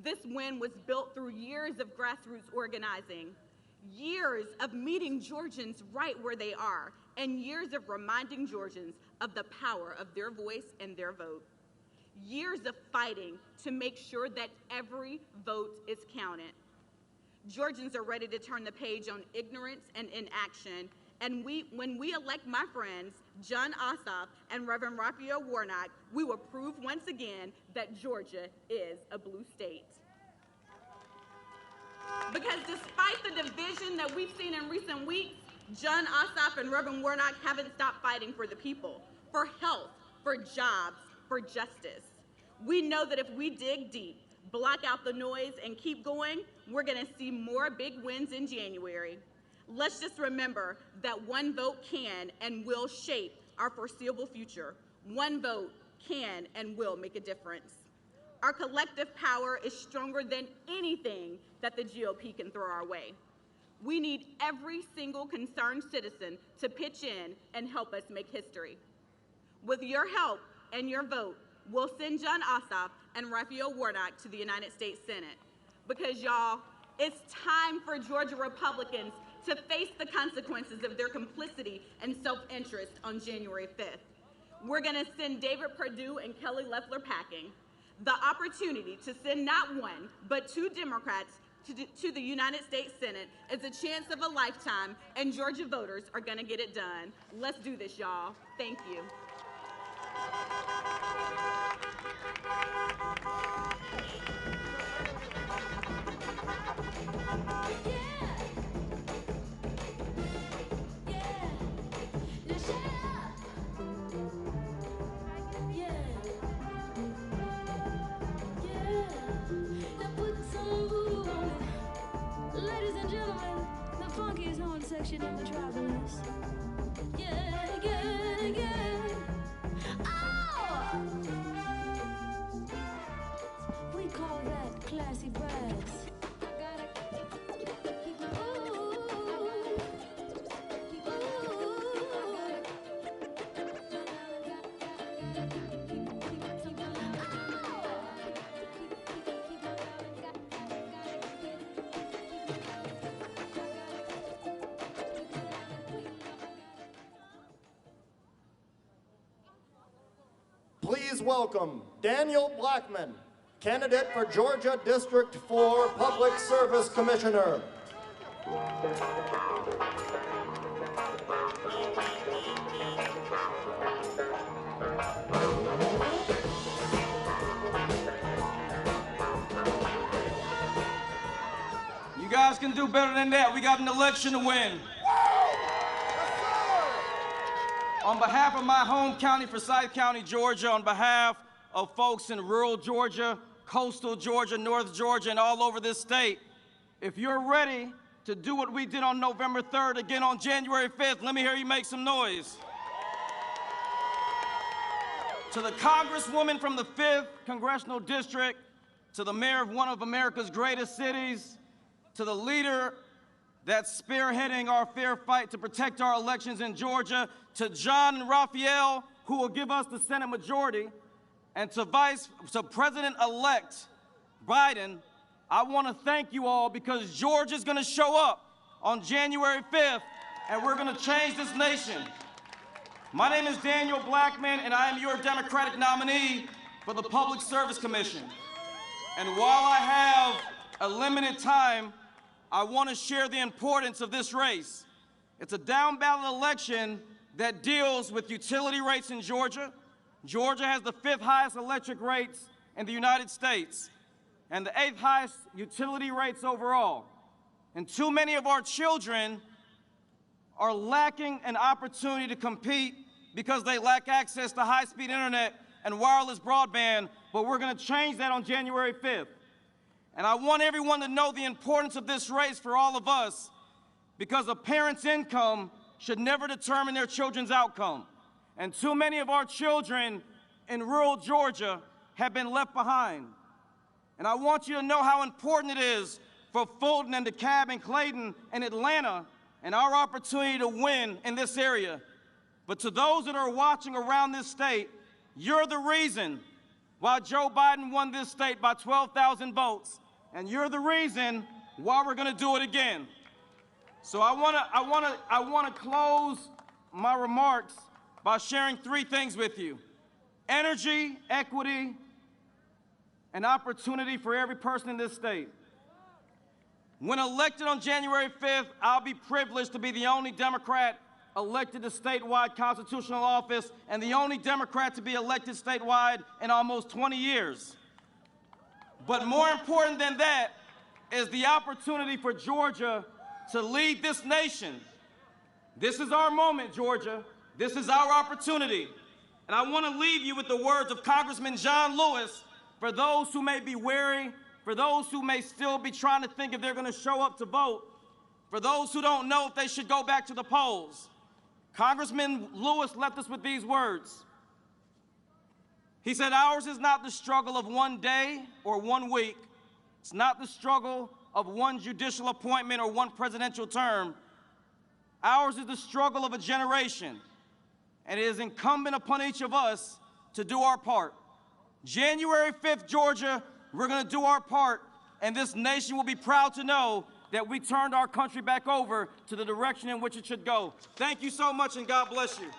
This win was built through years of grassroots organizing, years of meeting Georgians right where they are, and years of reminding Georgians of the power of their voice and their vote. Years of fighting to make sure that every vote is counted. Georgians are ready to turn the page on ignorance and inaction, and when we elect my friends, Jon Ossoff and Reverend Raphael Warnock, we will prove once again that Georgia is a blue state. Because despite the division that we've seen in recent weeks, Jon Ossoff and Reverend Warnock haven't stopped fighting for the people, for health, for jobs, for justice. We know that if we dig deep, block out the noise, and keep going, we're gonna see more big wins in January. Let's just remember that one vote can and will shape our foreseeable future. One vote can and will make a difference. Our collective power is stronger than anything that the GOP can throw our way. We need every single concerned citizen to pitch in and help us make history. With your help and your vote, we'll send Jon Ossoff and Raphael Warnock to the United States Senate. Because y'all, it's time for Georgia Republicans to face the consequences of their complicity and self-interest on January 5th. We're gonna send David Perdue and Kelly Loeffler packing. The opportunity to send not one, but 2 Democrats to the United States Senate is a chance of a lifetime, and Georgia voters are gonna get it done. Let's do this, y'all. Thank you. Section of Metropolis. Yeah, yeah, yeah. Oh! We call that classy brass. Please welcome Daniel Blackman, candidate for Georgia District 4 Public Service Commissioner. You guys can do better than that. We got an election to win. On behalf of my home county, Forsyth County, Georgia, on behalf of folks in rural Georgia, coastal Georgia, North Georgia, and all over this state, if you're ready to do what we did on November 3rd again on January 5th, let me hear you make some noise. To the Congresswoman from the 5th Congressional District, to the mayor of one of America's greatest cities, to the leader that's spearheading our fair fight to protect our elections in Georgia, to Jon and Raphael, who will give us the Senate majority, and to President-elect Biden, I want to thank you all because Georgia's going to show up on January 5th, and we're going to change this nation. My name is Daniel Blackman, and I am your Democratic nominee for the Public Service Commission. And while I have a limited time, I want to share the importance of this race. It's a down-ballot election that deals with utility rates in Georgia. Georgia has the 5th highest electric rates in the United States and the 8th highest utility rates overall. And too many of our children are lacking an opportunity to compete because they lack access to high-speed internet and wireless broadband, but we're going to change that on January 5th. And I want everyone to know the importance of this race for all of us because a parent's income should never determine their children's outcome. And too many of our children in rural Georgia have been left behind. And I want you to know how important it is for Fulton and DeKalb and Clayton and Atlanta and our opportunity to win in this area. But to those that are watching around this state, you're the reason while Joe Biden won this state by 12,000 votes, and you're the reason why we're going to do it again. So I want to close my remarks by sharing three things with you: energy, equity, and opportunity for every person in this state. When elected on January 5th, I'll be privileged to be the only Democrat elected to statewide constitutional office and the only Democrat to be elected statewide in almost 20 years. But more important than that is the opportunity for Georgia to lead this nation. This is our moment, Georgia. This is our opportunity. And I want to leave you with the words of Congressman John Lewis for those who may be wary, for those who may still be trying to think if they're going to show up to vote, for those who don't know if they should go back to the polls. Congressman Lewis left us with these words. He said, "Ours is not the struggle of one day or 1 week. It's not the struggle of one judicial appointment or one presidential term. Ours is the struggle of a generation, and it is incumbent upon each of us to do our part. January 5th, Georgia, we're going to do our part, and this nation will be proud to know that we turned our country back over to the direction in which it should go." Thank you so much, and God bless you.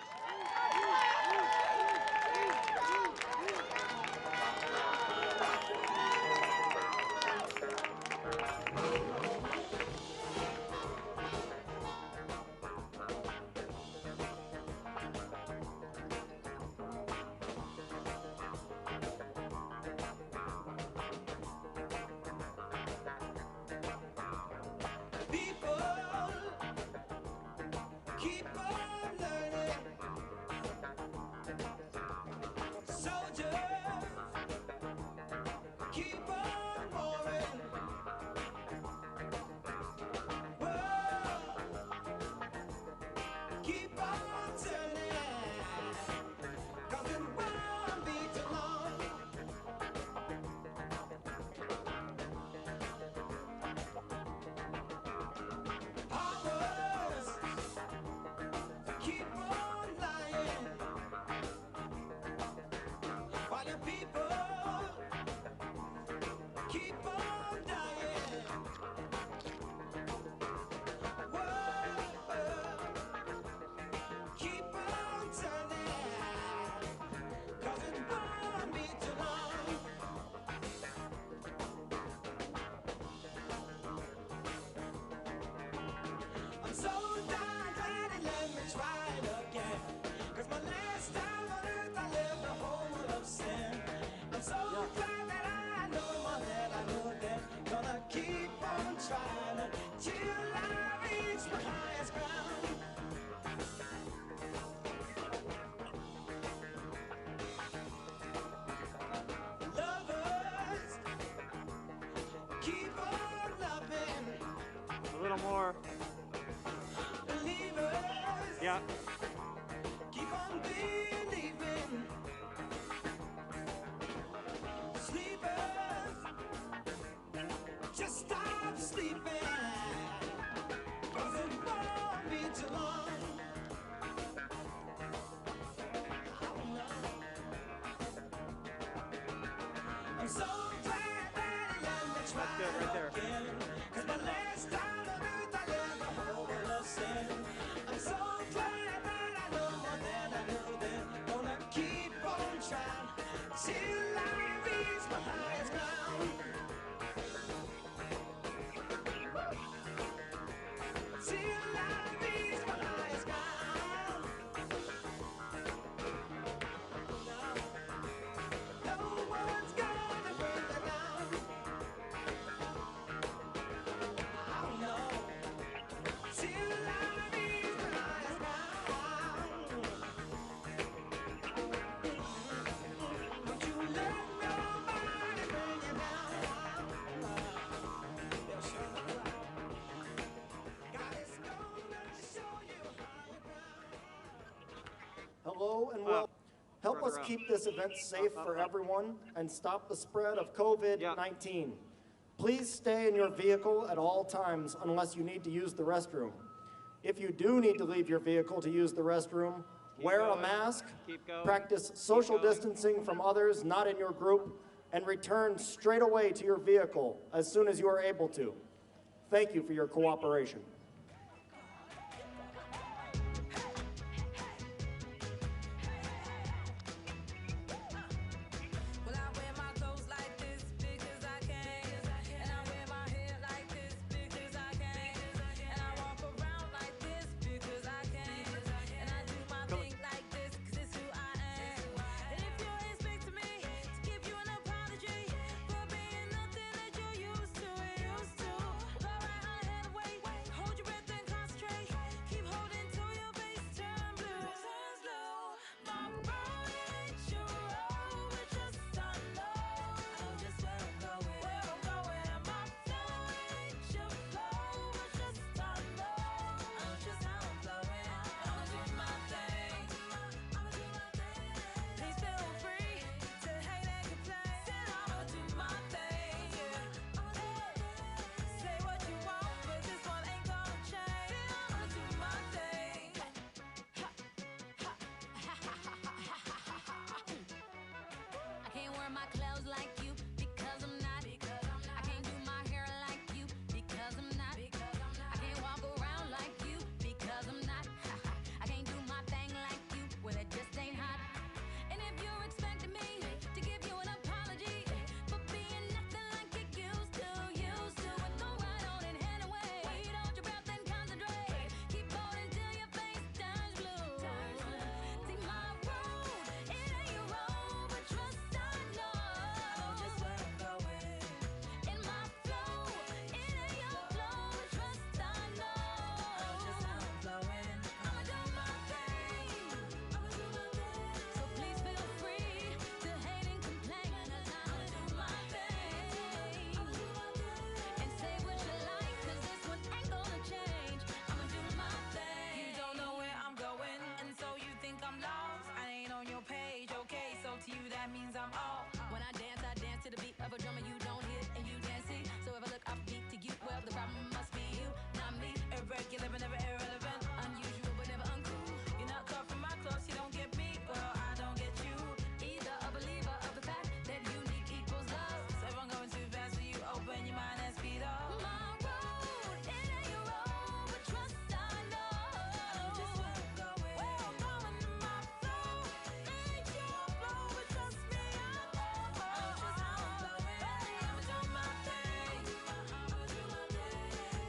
A little more. Yeah. Keep on believing. Sleepers, just stop sleeping. 'Cause it won't be too long. I'm so glad that it let me try. That's good right there. Again. 'Cause my last time on earth I lived a whole world of sin. I'm so glad that I know more than I knew then. Gonna keep on trying till I reach my highest ground. Till I reach my highest ground. No one's gonna bring me down. Oh no. Till I reach my highest ground. Don't you let nobody bring you down. They'll show you right. God is gonna show you higher ground. Hello and welcome. Help us Further up. keep this event safe for everyone and stop the spread of COVID-19. Please stay in your vehicle at all times unless you need to use the restroom. If you do need to leave your vehicle to use the restroom, wear a mask, practice social distancing from others not in your group, and return straight away to your vehicle as soon as you are able to. Thank you for your cooperation. Well, I wear my clothes like this because I can, and I wear my hair like this because I can, and I walk around like this because I can, and I do my thing like this because it's who I am. And if you expect me to give you an apology for being nothing that you're used to, go right ahead and wait, hold your breath and concentrate, keep holding till your face turns blue. My road ain't your road, but just I know just where I'm going, and my flow ain't your flow, but just I know just how I'm flowing. I'ma do my thing, please feel free to hate and complain. Said I'ma do my thing, say what you want, but this one ain't gonna change. I'ma do my thing. I can't wear my clothes like you because I'm not. I can't do my hair like you because I'm not. I can't walk around like you because I'm not. I can't do my thing like you, well it just ain't hot. And if you're expecting me to give you an apology for being nothing like you used to, go right on and head away. Hold your breath and concentrate. Keep holding till your face turns blue. See my road, it ain't your road, but trust I know just where I'm going. In my flow, it ain't your flow, but trust I know just how I'm flowing. I'ma do my thing. So please feel free to hate and complain. I'ma do my thing. And say what you like, 'cause this one ain't gonna change. I'ma do my thing. You don't know where I'm going, and so you think I'm lost. I ain't on your page, okay? So to you that means I'm off. When I dance to the beat of a drummer you don't hit and you dance it. So if I look offbeat to you, well the problem must be you, not me. Irregular but never irrelevant, unusual but never uncool. You're not cut from my clothes, you don't get me, well I don't get you. Either a believer of the fact that unique equals love. So if I'm going too fast for you, open your mind and speed up. My road, it ain't your road, but trust I know just where I'm going. In my flow, ain't your flow, but trust me I know just how I'm flowing. I'ma do my thing.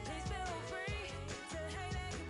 Please feel free to hate and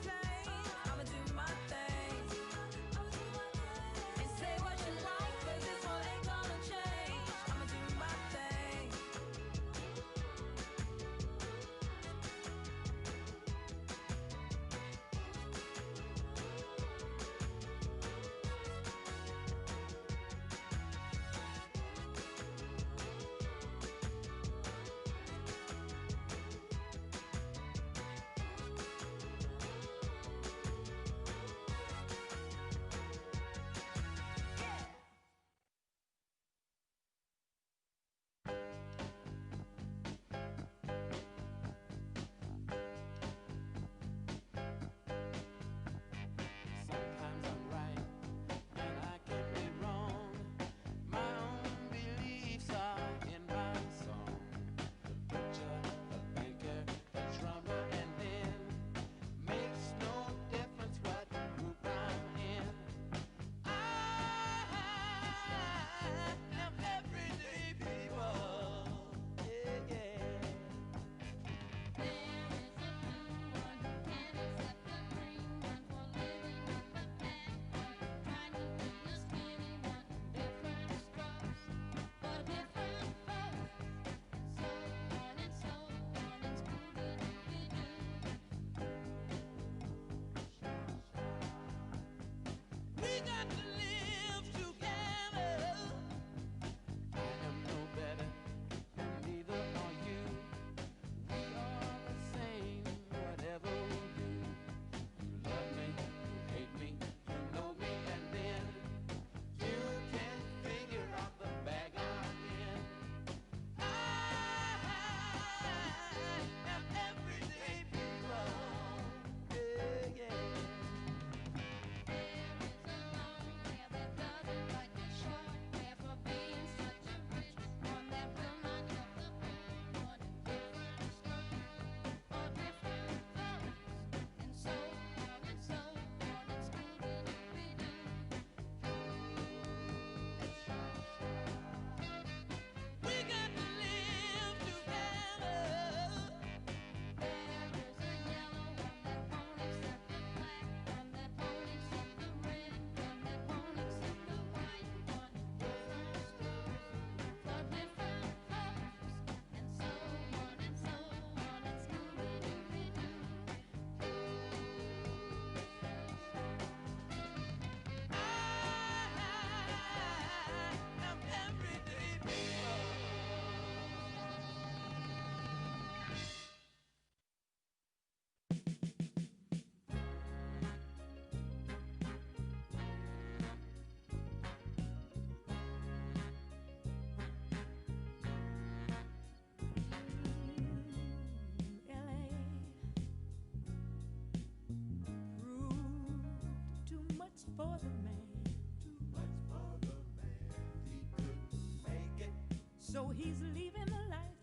So he's leaving the life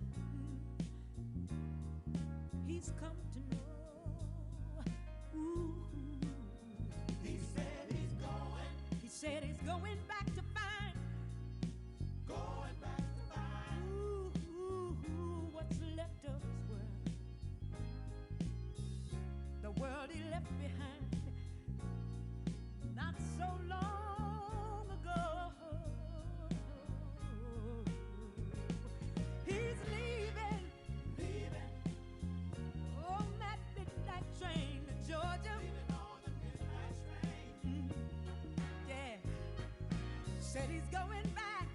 he's come to know. Ooh. He said he's going. He said he's going back to find. Going back to find. Ooh, what's left of his world. The world he left behind. Not so long ago. He's leaving, on that midnight train to Georgia. On the midnight train. Yeah. Said he's going back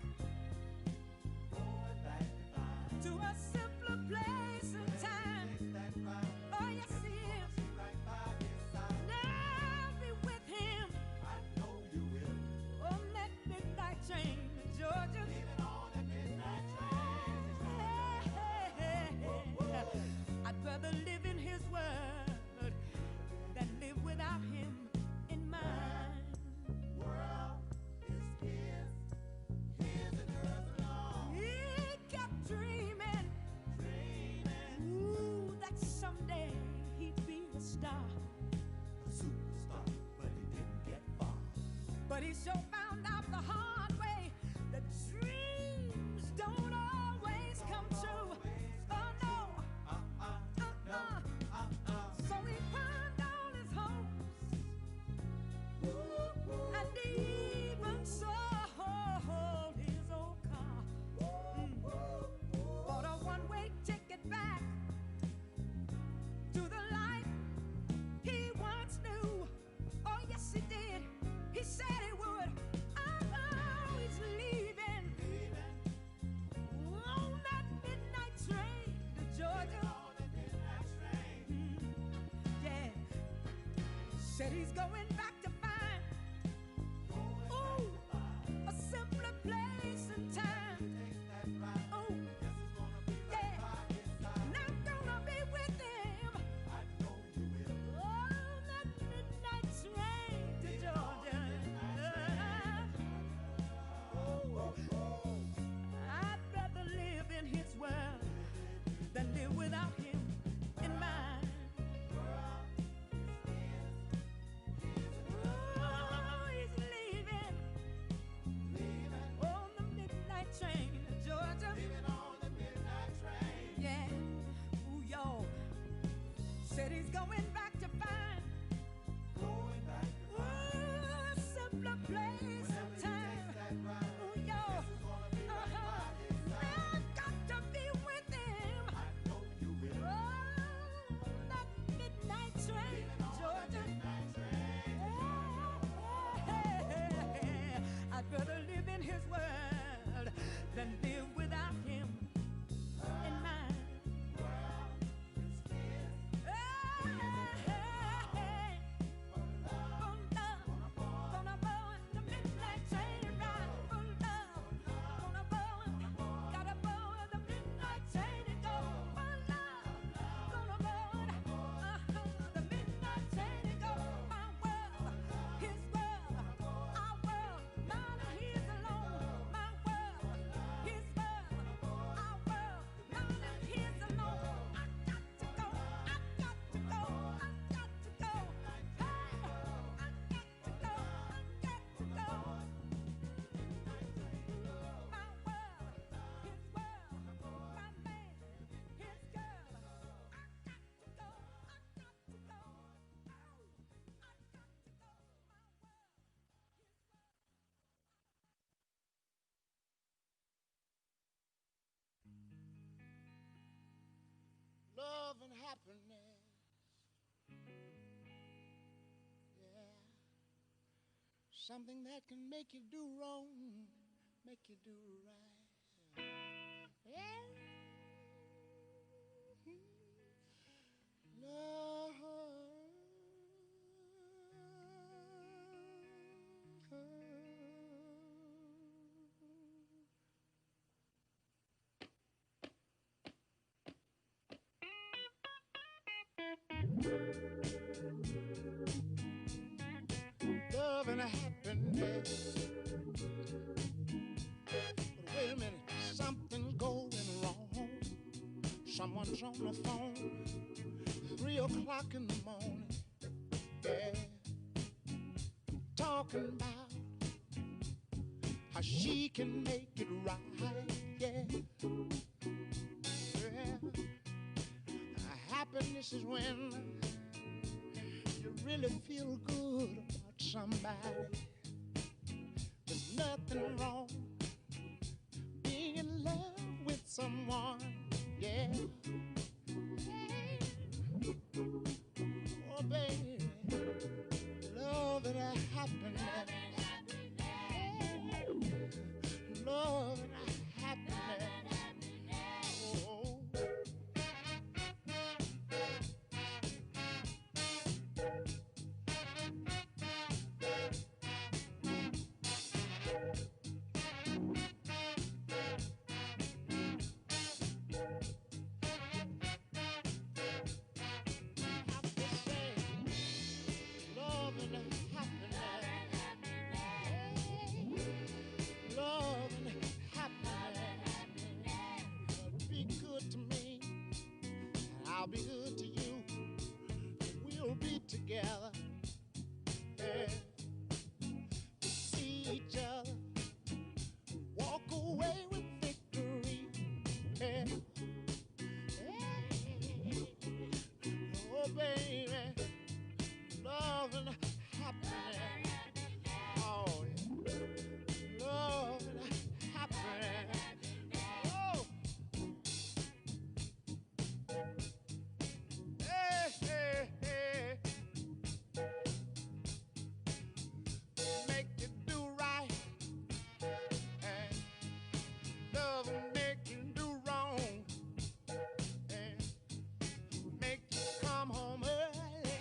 to a simpler place and time. Oh yes he is. Now be with him. I know you will. On that midnight train to Georgia. Leaving on that midnight train. I'd rather live in his world than live without him in mine. World is his and hers alone. He kept dreaming, ooh, that someday he'd be a star. A superstar, but he didn't get far. But he sure found out the hard way that dreams don't always come true. Oh no. So he pawned all his hopes, and he even sold his old car. Bought a one-way ticket back to the life he once knew. Oh yes he did. He said he would. Oh, he's leaving on that midnight train to Georgia. Yeah. Said he's going back to find, ooh, a simpler place and time. Oh, yeah. And I'm gonna be with him. I know you will. On that midnight train to Georgia. I'd rather live in his world than live without him in mine. Oh, he's leaving on the midnight train to Georgia. Leaving on the midnight train. Yeah. Ooh, yo. Said he's going back to find. Going back to find. Ooh, a simpler place and time. Ooh, yo. I've got to be with him. I know you will. Oh, that midnight train to Georgia. I'd rather live in his world than live without him in mine. Gonna board the midnight train ride for love. Gonna board, gotta board the midnight train and go for love. Gonna board the midnight train and go. My world, his world, our world, mine and his alone. My world, his world, our world, mine and his alone. I got to go, I got to go, I got to go. Hey, I got to go, I got to go. My world, his world, my man, his girl. I got to go, I got to go. Oh, I got to go. My world, his world. Love and happiness, yeah. Something that can make you do wrong, make you do right. Yeah. Love and happiness. But wait a minute, something someone's on the phone, 3 o'clock in the morning, yeah, talking about how she can make it right, yeah. Yeah. Happiness is when you really feel good about somebody. There's nothing wrong being in love with someone, yeah. Oh, baby, love and happiness. Love and happiness. Oh. I'll be good to you. We'll be together. Yeah. See each other. Walk away with victory. Yeah. Oh, baby. Love and happiness. Oh, yeah. Love and happiness. Oh. Hey, hey, hey. Make you do right, and love will make you do wrong, and make you come home early,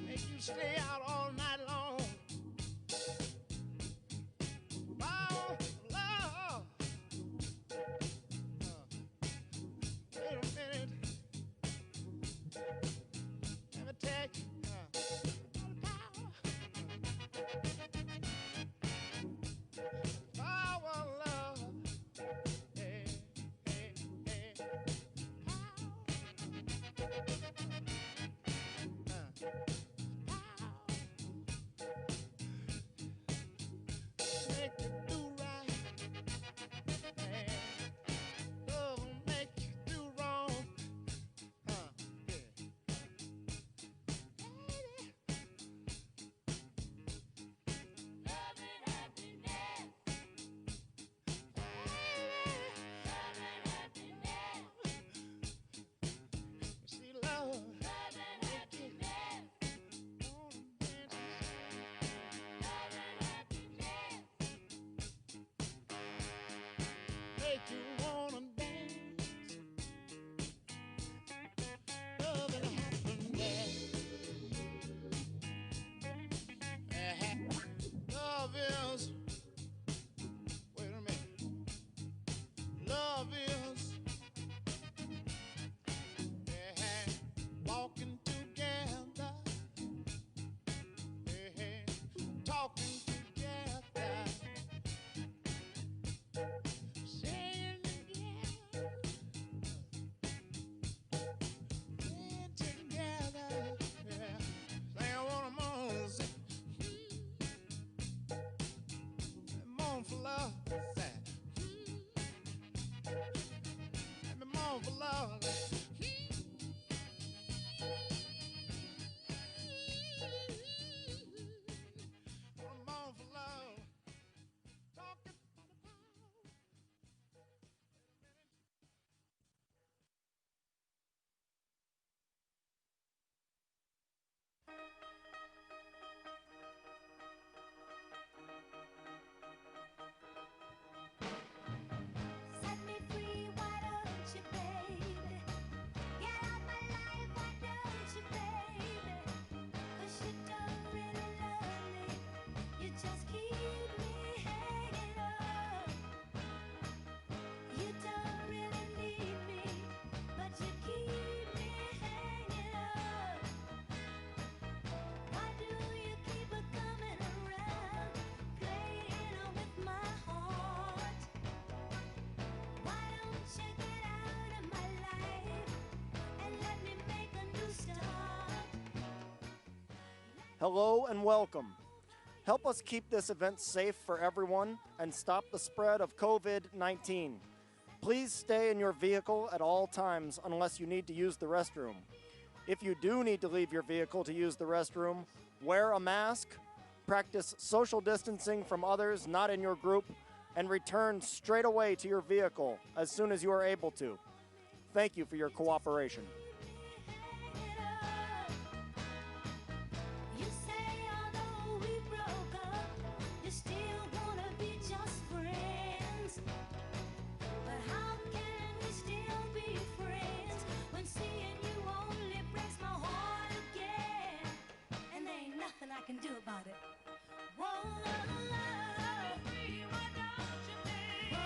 make you stay out all night long. Oh, love. Wait a minute. Let me take power, love. Hey, hey, hey. Make you do right, and love will make you do wrong. Yeah. See, love make you wanna dance. Love and happiness. Love is, wait a minute. Love is walking together, talking together, saying together, praying together. Yeah. Say I want 'em on, say, moan for love. Say, let me moan for love. Moan for love. Talking for the power. Set me free, why don't you, baby? Hello and welcome. Help us keep this event safe for everyone and stop the spread of COVID-19. Please stay in your vehicle at all times unless you need to use the restroom. If you do need to leave your vehicle to use the restroom, wear a mask, practice social distancing from others not in your group, and return straight away to your vehicle as soon as you are able to. Thank you for your cooperation. You say although we broke up, you still wanna be just friends. But how can we still be friends when seeing you only breaks my heart again? And there ain't nothing I can do about it. Whoa, love, why don't you, baby? Why don't you, baby?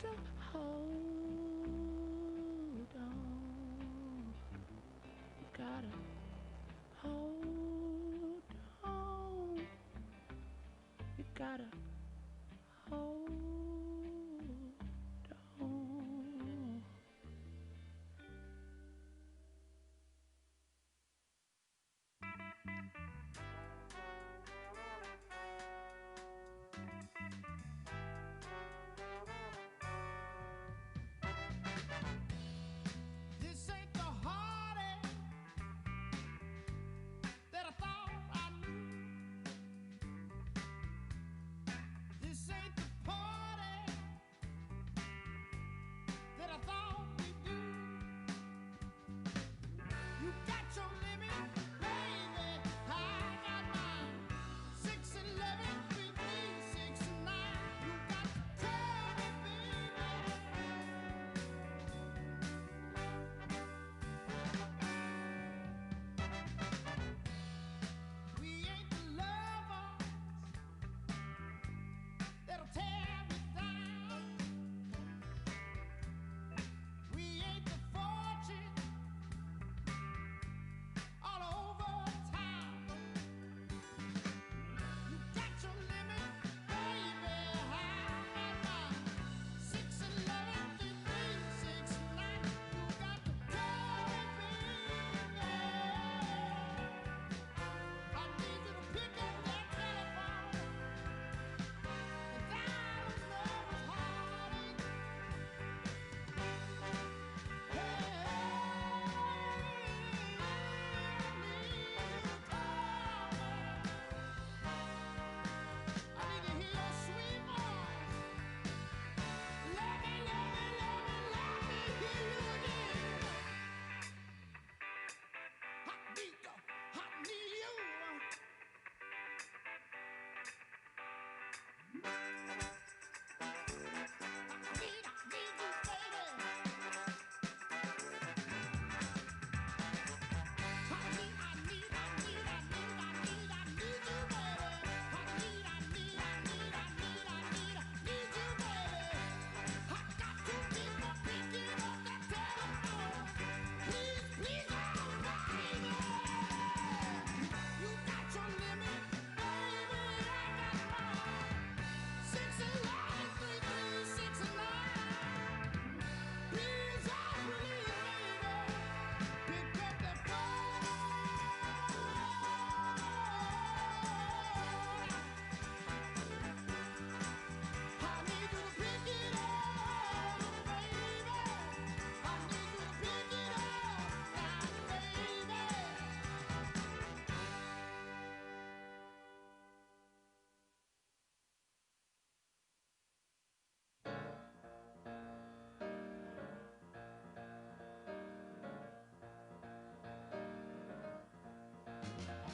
to hold on. You gotta hold on. You gotta hold on. This ain't the heartache that I thought I knew. This ain't the party that I thought we do. You got your limit, baby. I got mine. 6'11", 3, 6 and 9. You got to tell me, baby. We ain't the lovers that'll tear me down. We ain't the fortune all over town. You got your limit, baby. I got mine. 6'11", 3, 6 and 9. You got to tell me, baby. I need you to pick up that telephone and dial Lover's heartache. Hey, I need to hear your sweet voice. Let me hear you again. I need you.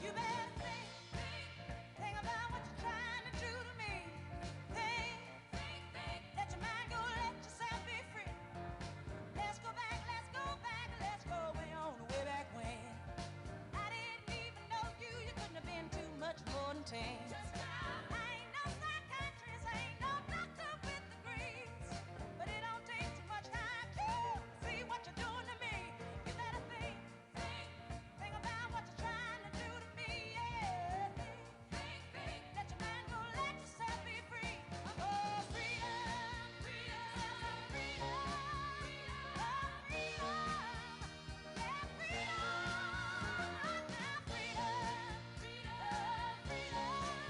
You better think about what you're trying to do to me. Think, let your mind go, let yourself be free. Let's go back, let's go way on, way back when. I didn't even know you couldn't have been too much more than 10. I ain't no psychiatrist, I ain't no doctor with degrees, but it don't take too much time to see what you're doing to me. You better think about what you're trying to do to me, yeah. Think, let your mind go, let yourself be free. Oh, freedom, freedom, freedom, oh, freedom, yeah, freedom, now freedom, freedom, freedom.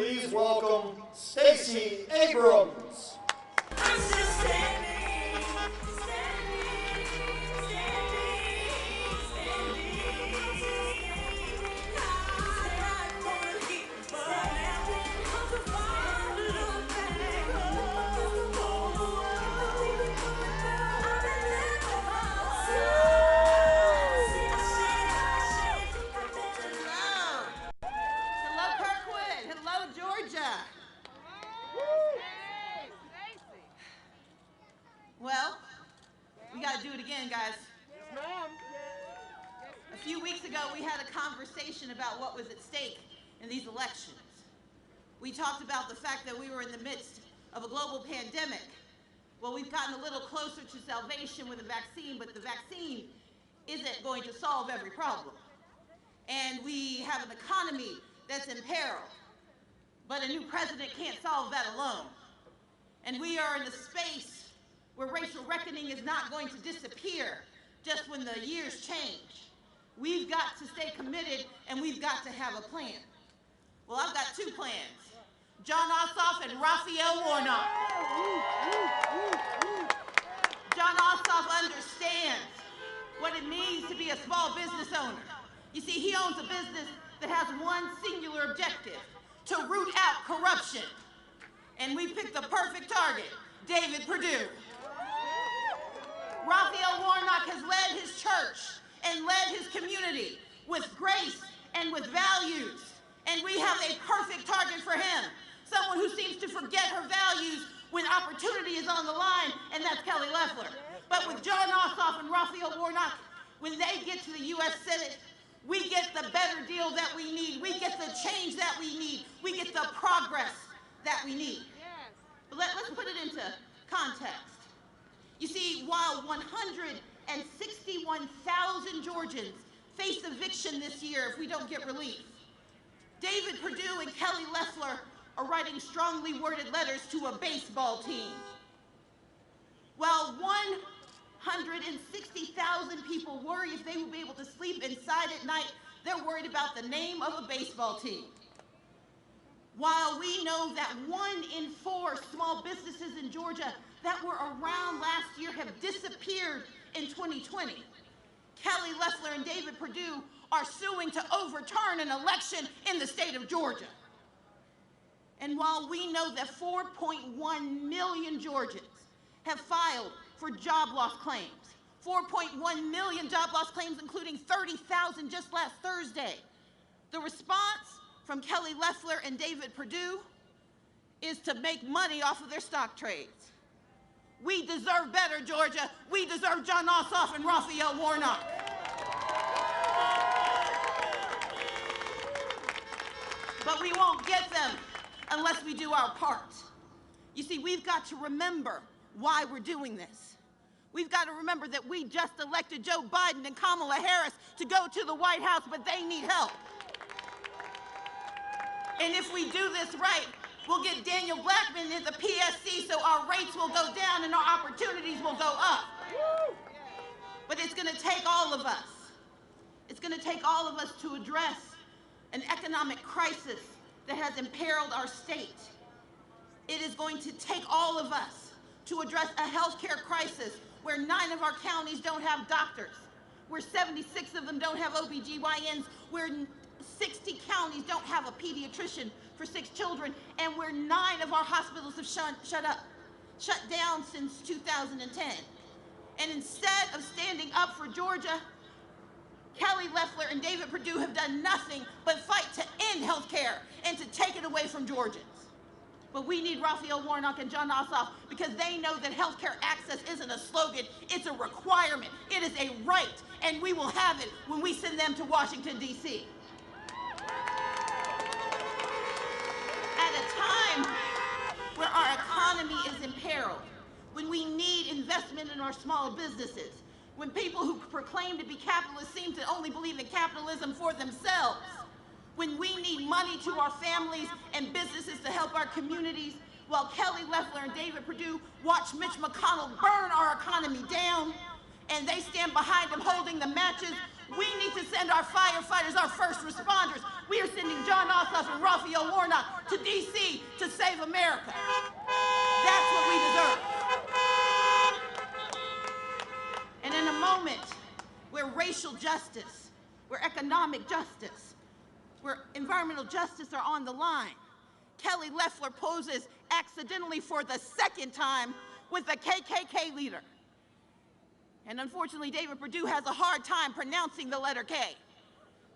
Please welcome Stacey Abrams. I'm still standing, standing, I'm gonna keep standing. I'm so far to look back. Hello, Kirkwood. Hello, Georgia. Well, we got to do it again, guys. A few weeks ago, we had a conversation about what was at stake in these elections. We talked about the fact that we were in the midst of a global pandemic. Well, we've gotten a little closer to salvation with a vaccine, but the vaccine isn't going to solve every problem. And we have an economy that's in peril. But a new president can't solve that alone. And we are in a space where racial reckoning is not going to disappear just when the years change. We've got to stay committed, and we've got to have a plan. Well, I've got two plans. John Ossoff and Raphael Warnock. John Ossoff understands what it means to be a small business owner. You see, he owns a business that has one singular objective: to root out corruption. And we picked the perfect target, David Perdue. Raphael Warnock has led his church and led his community with grace and with values. And we have a perfect target for him, someone who seems to forget her values when opportunity is on the line, and that's Kelly Loeffler. But with John Ossoff and Raphael Warnock, when they get to the U.S. Senate, we get the better deal that we need. We get the change that we need. We get the progress that we need. But let's put it into context. You see, while 161,000 Georgians face eviction this year if we don't get relief, David Perdue and Kelly Loeffler are writing strongly worded letters to a baseball team. While 160,000 people worry if they will be able to sleep inside at night, they're worried about the name of a baseball team. While we know that 1 in 4 small businesses in Georgia that were around last year have disappeared in 2020, Kelly Loeffler and David Perdue are suing to overturn an election in the state of Georgia. And while we know that 4.1 million Georgians have filed for job loss claims, 4.1 million job loss claims, including 30,000 just last Thursday, the response from Kelly Loeffler and David Perdue is to make money off of their stock trades. We deserve better, Georgia. We deserve John Ossoff and Raphael Warnock. But we won't get them unless we do our part. You see, we've got to remember why we're doing this. We've got to remember that we just elected Joe Biden and Kamala Harris to go to the White House, but they need help. And if we do this right, we'll get Daniel Blackman in the PSC so our rates will go down and our opportunities will go up. But it's going to take all of us. It's going to take all of us to address an economic crisis that has imperiled our state. It is going to take all of us to address a healthcare crisis where 9 of our counties don't have doctors, where 76 of them don't have OBGYNs, where 60 counties don't have a pediatrician for 6 children, and where 9 of our hospitals have shut down since 2010. And instead of standing up for Georgia, Kelly Loeffler and David Perdue have done nothing but fight to end health care and to take it away from Georgians. But we need Raphael Warnock and John Ossoff because they know that health care access isn't a slogan, it's a requirement. It is a right, and we will have it when we send them to Washington, D.C. At a time where our economy is imperiled, when we need investment in our small businesses, when people who proclaim to be capitalists seem to only believe in capitalism for themselves, when we need money to our families and businesses to help our communities, while Kelly Loeffler and David Perdue watch Mitch McConnell burn our economy down, and they stand behind them holding the matches, we need to send our firefighters, our first responders. We are sending John Ossoff and Raphael Warnock to D.C. to save America. That's what we deserve. And in a moment where racial justice, where economic justice, where environmental justice are on the line, Kelly Loeffler poses accidentally for the second time with a KKK leader. And unfortunately, David Perdue has a hard time pronouncing the letter K.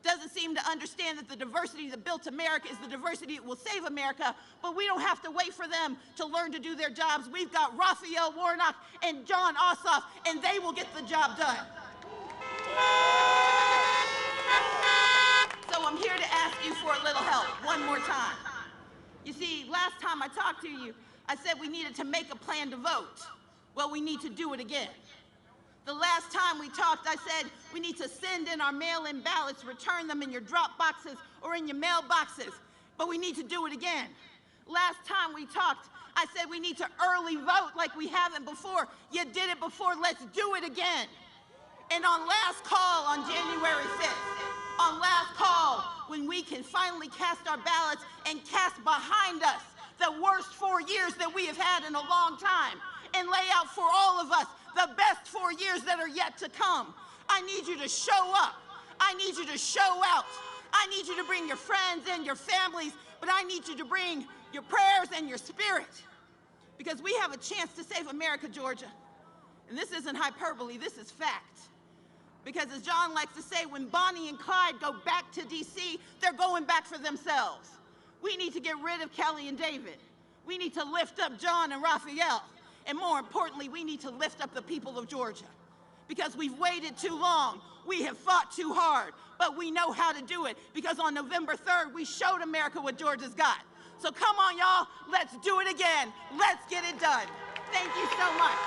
Doesn't seem to understand that the diversity that built America is the diversity that will save America, but we don't have to wait for them to learn to do their jobs. We've got Raphael Warnock and John Ossoff, and they will get the job done. So I'm here to ask you for a little help one more time. You see, last time I talked to you, I said we needed to make a plan to vote. Well, we need to do it again. The last time we talked, I said we need to send in our mail-in ballots, return them in your drop boxes or in your mailboxes, but we need to do it again. Last time we talked, I said we need to early vote like we haven't before. You did it before, let's do it again. And on last call on January 5th, on last call, when we can finally cast our ballots and cast behind us the worst 4 years that we have had in a long time, and lay out for all of us the best 4 years that are yet to come. I need you to show up. I need you to show out. I need you to bring your friends and your families, but I need you to bring your prayers and your spirit, because we have a chance to save America, Georgia. And this isn't hyperbole, this is fact. Because as John likes to say, when Bonnie and Clyde go back to D.C., they're going back for themselves. We need to get rid of Kelly and David. We need to lift up John and Raphael. And more importantly, we need to lift up the people of Georgia. Because we've waited too long. We have fought too hard. But we know how to do it. Because on November 3rd, we showed America what Georgia's got. So come on, y'all. Let's do it again. Let's get it done. Thank you so much.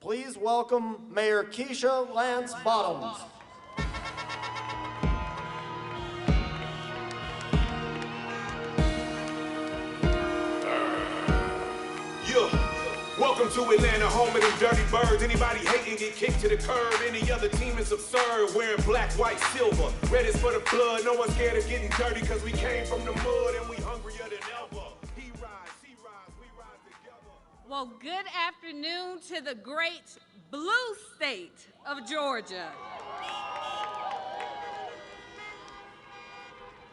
Please welcome Mayor Keisha Lance Bottoms. Welcome to Atlanta, home of them dirty birds. Anybody hating get kicked to the curb. Any other team is absurd. Wearing black, white, silver. Red is for the blood. No one's scared of getting dirty because we came from the mud and we hungrier than ever. He rise, she rise, we rise together. Well, good afternoon to the great blue state of Georgia.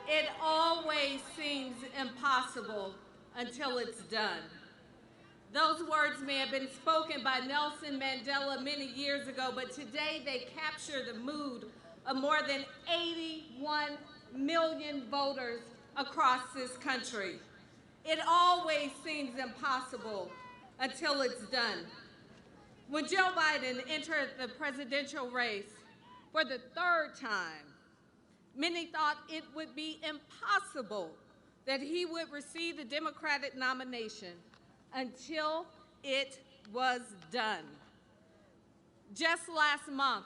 It always seems impossible until it's done. Those words may have been spoken by Nelson Mandela many years ago, but today they capture the mood of more than 81 million voters across this country. It always seems impossible until it's done. When Joe Biden entered the presidential race for the third time, many thought it would be impossible that he would receive the Democratic nomination until it was done. Just last month,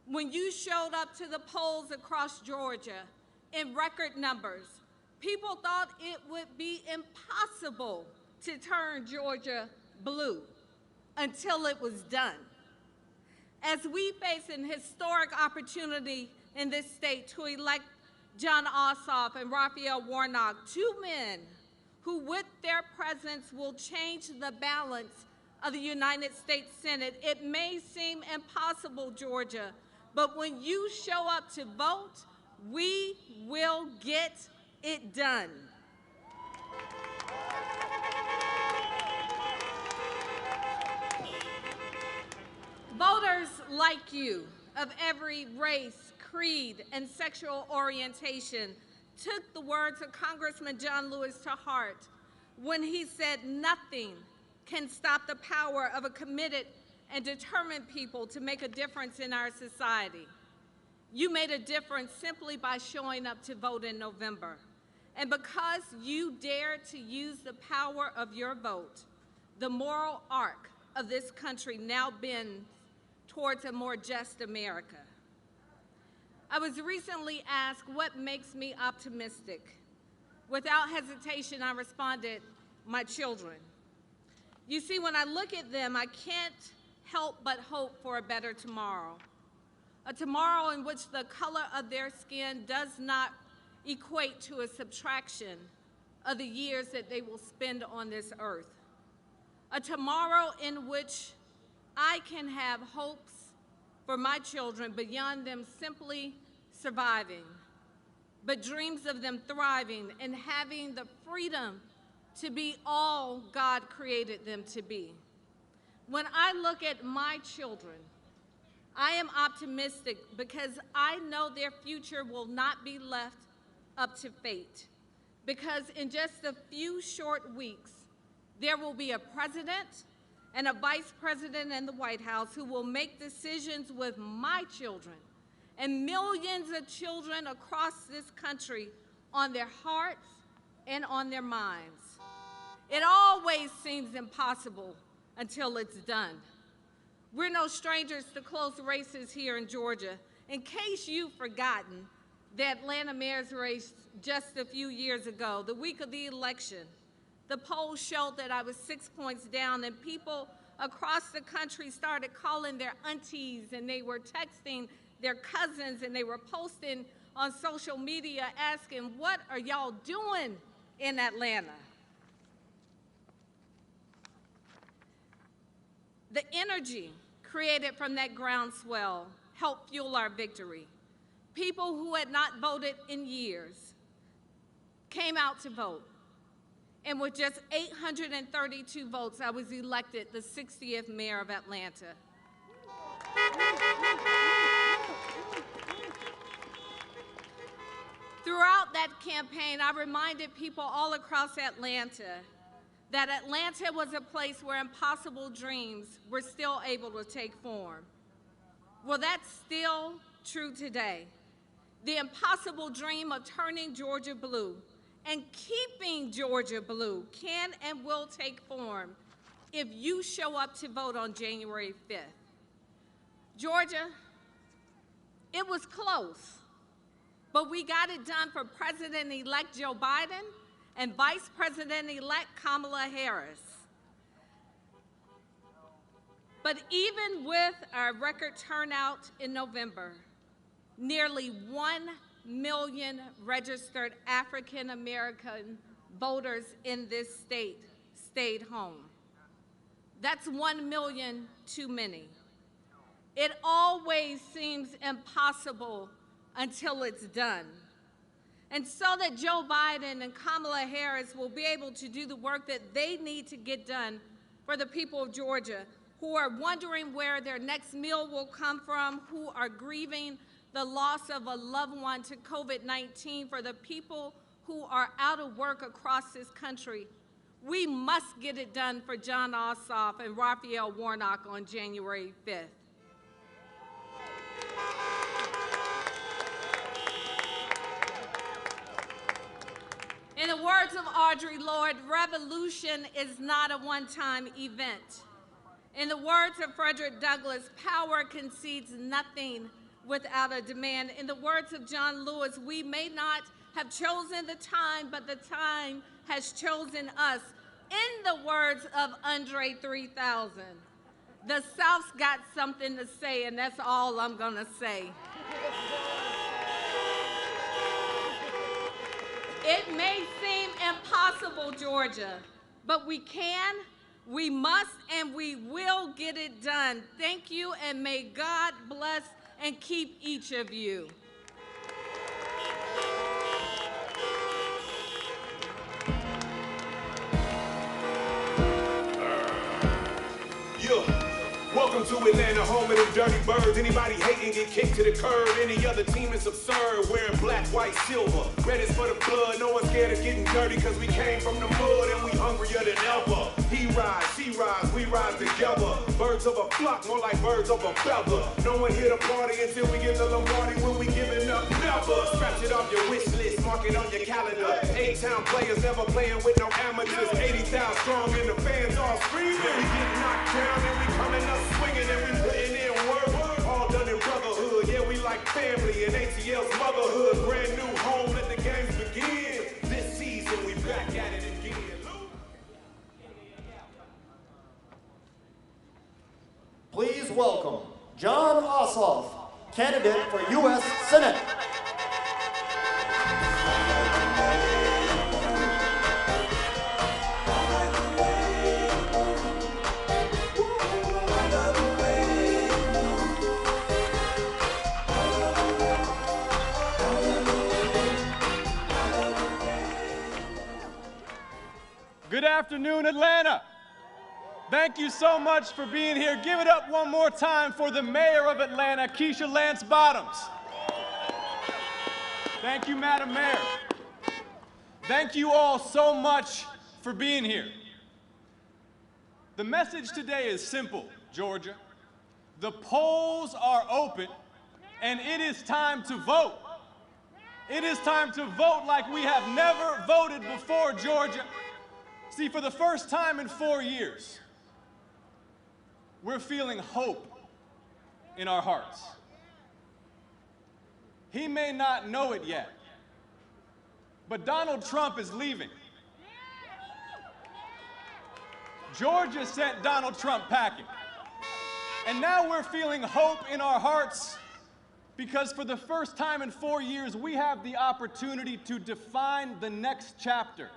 when you showed up to the polls across Georgia in record numbers, people thought it would be impossible to turn Georgia blue until it was done. As we face an historic opportunity in this state to elect John Ossoff and Raphael Warnock, two men who with their presence will change the balance of the United States Senate. It may seem impossible, Georgia, but when you show up to vote, we will get it done. like you, of every race, creed, and sexual orientation, took the words of Congressman John Lewis to heart when he said, "Nothing can stop the power of a committed and determined people to make a difference in our society." You made a difference simply by showing up to vote in November. And because you dared to use the power of your vote, the moral arc of this country now bends towards a more just America. I was recently asked what makes me optimistic. Without hesitation, I responded, my children. You see, when I look at them, I can't help but hope for a better tomorrow. A tomorrow in which the color of their skin does not equate to a subtraction of the years that they will spend on this earth. A tomorrow in which I can have hopes for my children beyond them simply surviving, but dreams of them thriving and having the freedom to be all God created them to be. When I look at my children, I am optimistic because I know their future will not be left up to fate. Because in just a few short weeks, there will be a president and a vice president in the White House who will make decisions with my children and millions of children across this country on their hearts and on their minds. It always seems impossible until it's done. We're no strangers to close races here in Georgia. In case you've forgotten, the Atlanta mayor's race just a few years ago, the week of the election, the polls showed that I was 6 points down, and people across the country started calling their aunties, and they were texting their cousins, and they were posting on social media asking, what are y'all doing in Atlanta? The energy created from that groundswell helped fuel our victory. People who had not voted in years came out to vote. And with just 832 votes, I was elected the 60th mayor of Atlanta. Throughout that campaign, I reminded people all across Atlanta that Atlanta was a place where impossible dreams were still able to take form. Well, that's still true today. The impossible dream of turning Georgia blue and keeping Georgia blue can and will take form if you show up to vote on January 5th. Georgia, it was close, but we got it done for President-elect Joe Biden and Vice President-elect Kamala Harris. But even with our record turnout in November, nearly 1 million registered African American voters in this state stayed home. That's 1 million too many. It always seems impossible until it's done. And so that Joe Biden and Kamala Harris will be able to do the work that they need to get done for the people of Georgia who are wondering where their next meal will come from, who are grieving the loss of a loved one to COVID-19, for the people who are out of work across this country. We must get it done for Jon Ossoff and Raphael Warnock on January 5th. In the words of Audre Lorde, revolution is not a one-time event. In the words of Frederick Douglass, power concedes nothing without a demand. In the words of John Lewis, we may not have chosen the time, but the time has chosen us. In the words of Andre 3000, the South's got something to say, and that's all I'm gonna say. It may seem impossible, Georgia, but we can, we must, and we will get it done. Thank you, and may God bless and keep each of you. Yeah, welcome Welcome to Atlanta, home of them dirty birds. Anybody hating get kicked to the curb. Any other team is absurd. Wearing black, white, silver. Red is for the blood. No one's scared of getting dirty because we came from the mud and we hungrier than ever. He rise, she rise, we rise together. Birds of a flock, more like birds of a feather. No one here to party until we get the Lombardi. When we giving up, never. Scratch it off your wish list, mark it on your calendar. A-town players never playing with no amateurs. 80,000 strong and the fans all screaming. We get knocked down and we coming up swinging and we putting in work. All done in brotherhood, yeah, we like family and ATL's motherhood. Brand new home, let the games begin. This season we back at it again. Please welcome Jon Ossoff, candidate for U.S. Senate. Good afternoon, Atlanta. Thank you so much for being here. Give it up one more time for the mayor of Atlanta, Keisha Lance Bottoms. Thank you, Madam Mayor. Thank you all so much for being here. The message today is simple, Georgia. The polls are open, and it is time to vote. It is time to vote like we have never voted before, Georgia. See, for the first time in 4 years, we're feeling hope in our hearts. He may not know it yet, but Donald Trump is leaving. Georgia sent Donald Trump packing. And now we're feeling hope in our hearts because for the first time in 4 years, we have the opportunity to define the next chapter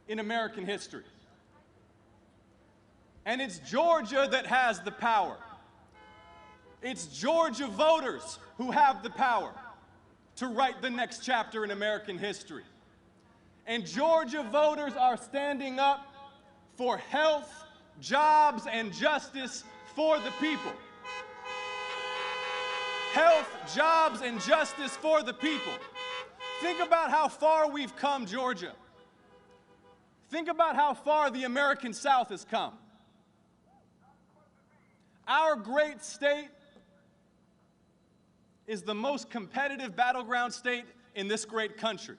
in American history. And it's Georgia that has the power. It's Georgia voters who have the power to write the next chapter in American history. And Georgia voters are standing up for health, jobs, and justice for the people. Health, jobs, and justice for the people. Think about how far we've come, Georgia. Think about how far the American South has come. Our great state is the most competitive battleground state in this great country.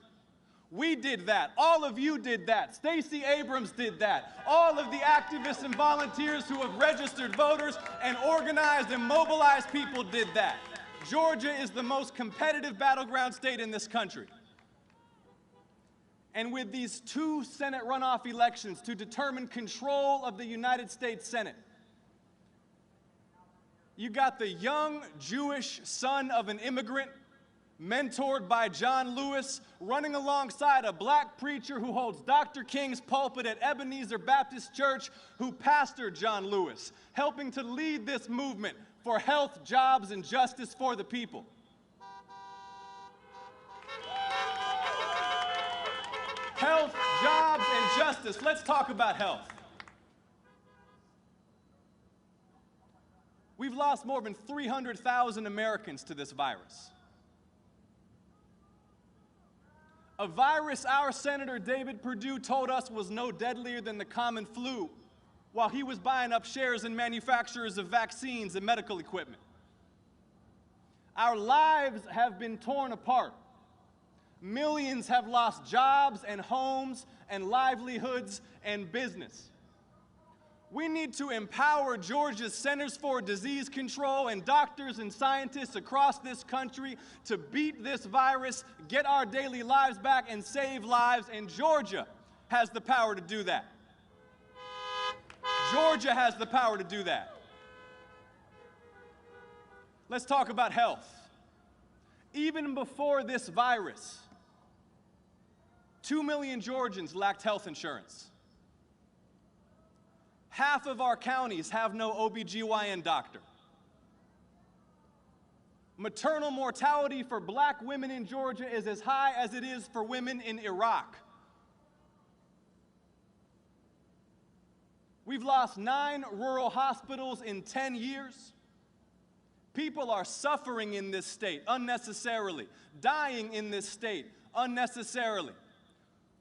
We did that. All of you did that. Stacey Abrams did that. All of the activists and volunteers who have registered voters and organized and mobilized people did that. Georgia is the most competitive battleground state in this country. And with these 2 Senate runoff elections to determine control of the United States Senate, you got the young Jewish son of an immigrant, mentored by John Lewis, running alongside a black preacher who holds Dr. King's pulpit at Ebenezer Baptist Church, who pastored John Lewis, helping to lead this movement for health, jobs, and justice for the people. Health, jobs, and justice. Let's talk about health. We've lost more than 300,000 Americans to this virus. A virus our Senator David Perdue told us was no deadlier than the common flu while he was buying up shares in manufacturers of vaccines and medical equipment. Our lives have been torn apart. Millions have lost jobs and homes and livelihoods and business. We need to empower Georgia's Centers for Disease Control and doctors and scientists across this country to beat this virus, get our daily lives back, and save lives, and Georgia has the power to do that. Georgia has the power to do that. Let's talk about health. Even before this virus, 2 million Georgians lacked health insurance. Half of our counties have no OBGYN doctor. Maternal mortality for black women in Georgia is as high as it is for women in Iraq. We've lost 9 rural hospitals in 10 years. People are suffering in this state unnecessarily, dying in this state unnecessarily.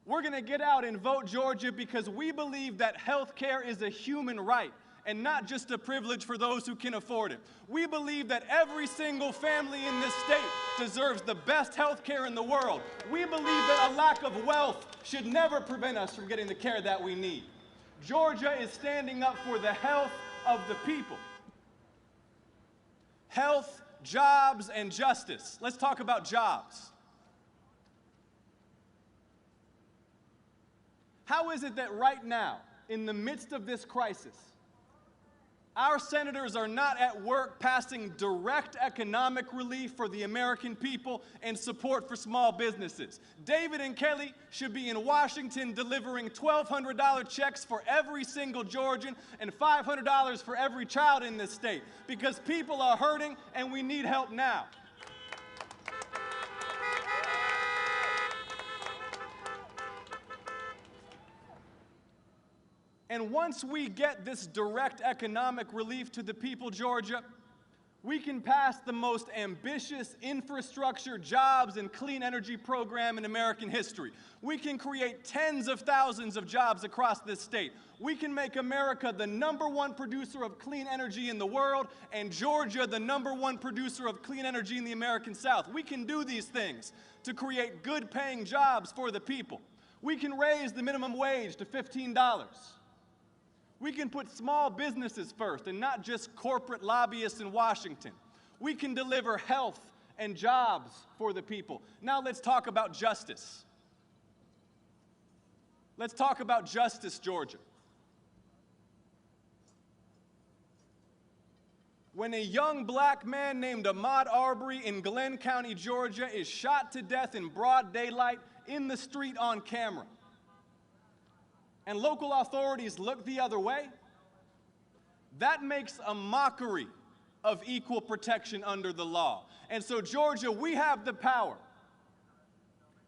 We're going to get out and vote Georgia because we believe that health care is a human right and not just a privilege for those who can afford it. We believe that every single family in this state deserves the best health care in the world. We believe that a lack of wealth should never prevent us from getting the care that we need. Georgia is standing up for the health of the people. Health, jobs, and justice. Let's talk about jobs. How is it that right now, in the midst of this crisis, our senators are not at work passing direct economic relief for the American people and support for small businesses? David and Kelly should be in Washington delivering $1,200 checks for every single Georgian and $500 for every child in this state because people are hurting and we need help now. And once we get this direct economic relief to the people, Georgia, we can pass the most ambitious infrastructure, jobs, and clean energy program in American history. We can create tens of thousands of jobs across this state. We can make America the #1 producer of clean energy in the world, and Georgia the #1 producer of clean energy in the American South. We can do these things to create good-paying jobs for the people. We can raise the minimum wage to $15. We can put small businesses first and not just corporate lobbyists in Washington. We can deliver health and jobs for the people. Now let's talk about justice. Let's talk about justice, Georgia. When a young black man named Ahmaud Arbery in Glenn County, Georgia, is shot to death in broad daylight in the street on camera, and local authorities look the other way, that makes a mockery of equal protection under the law. And so, Georgia, we have the power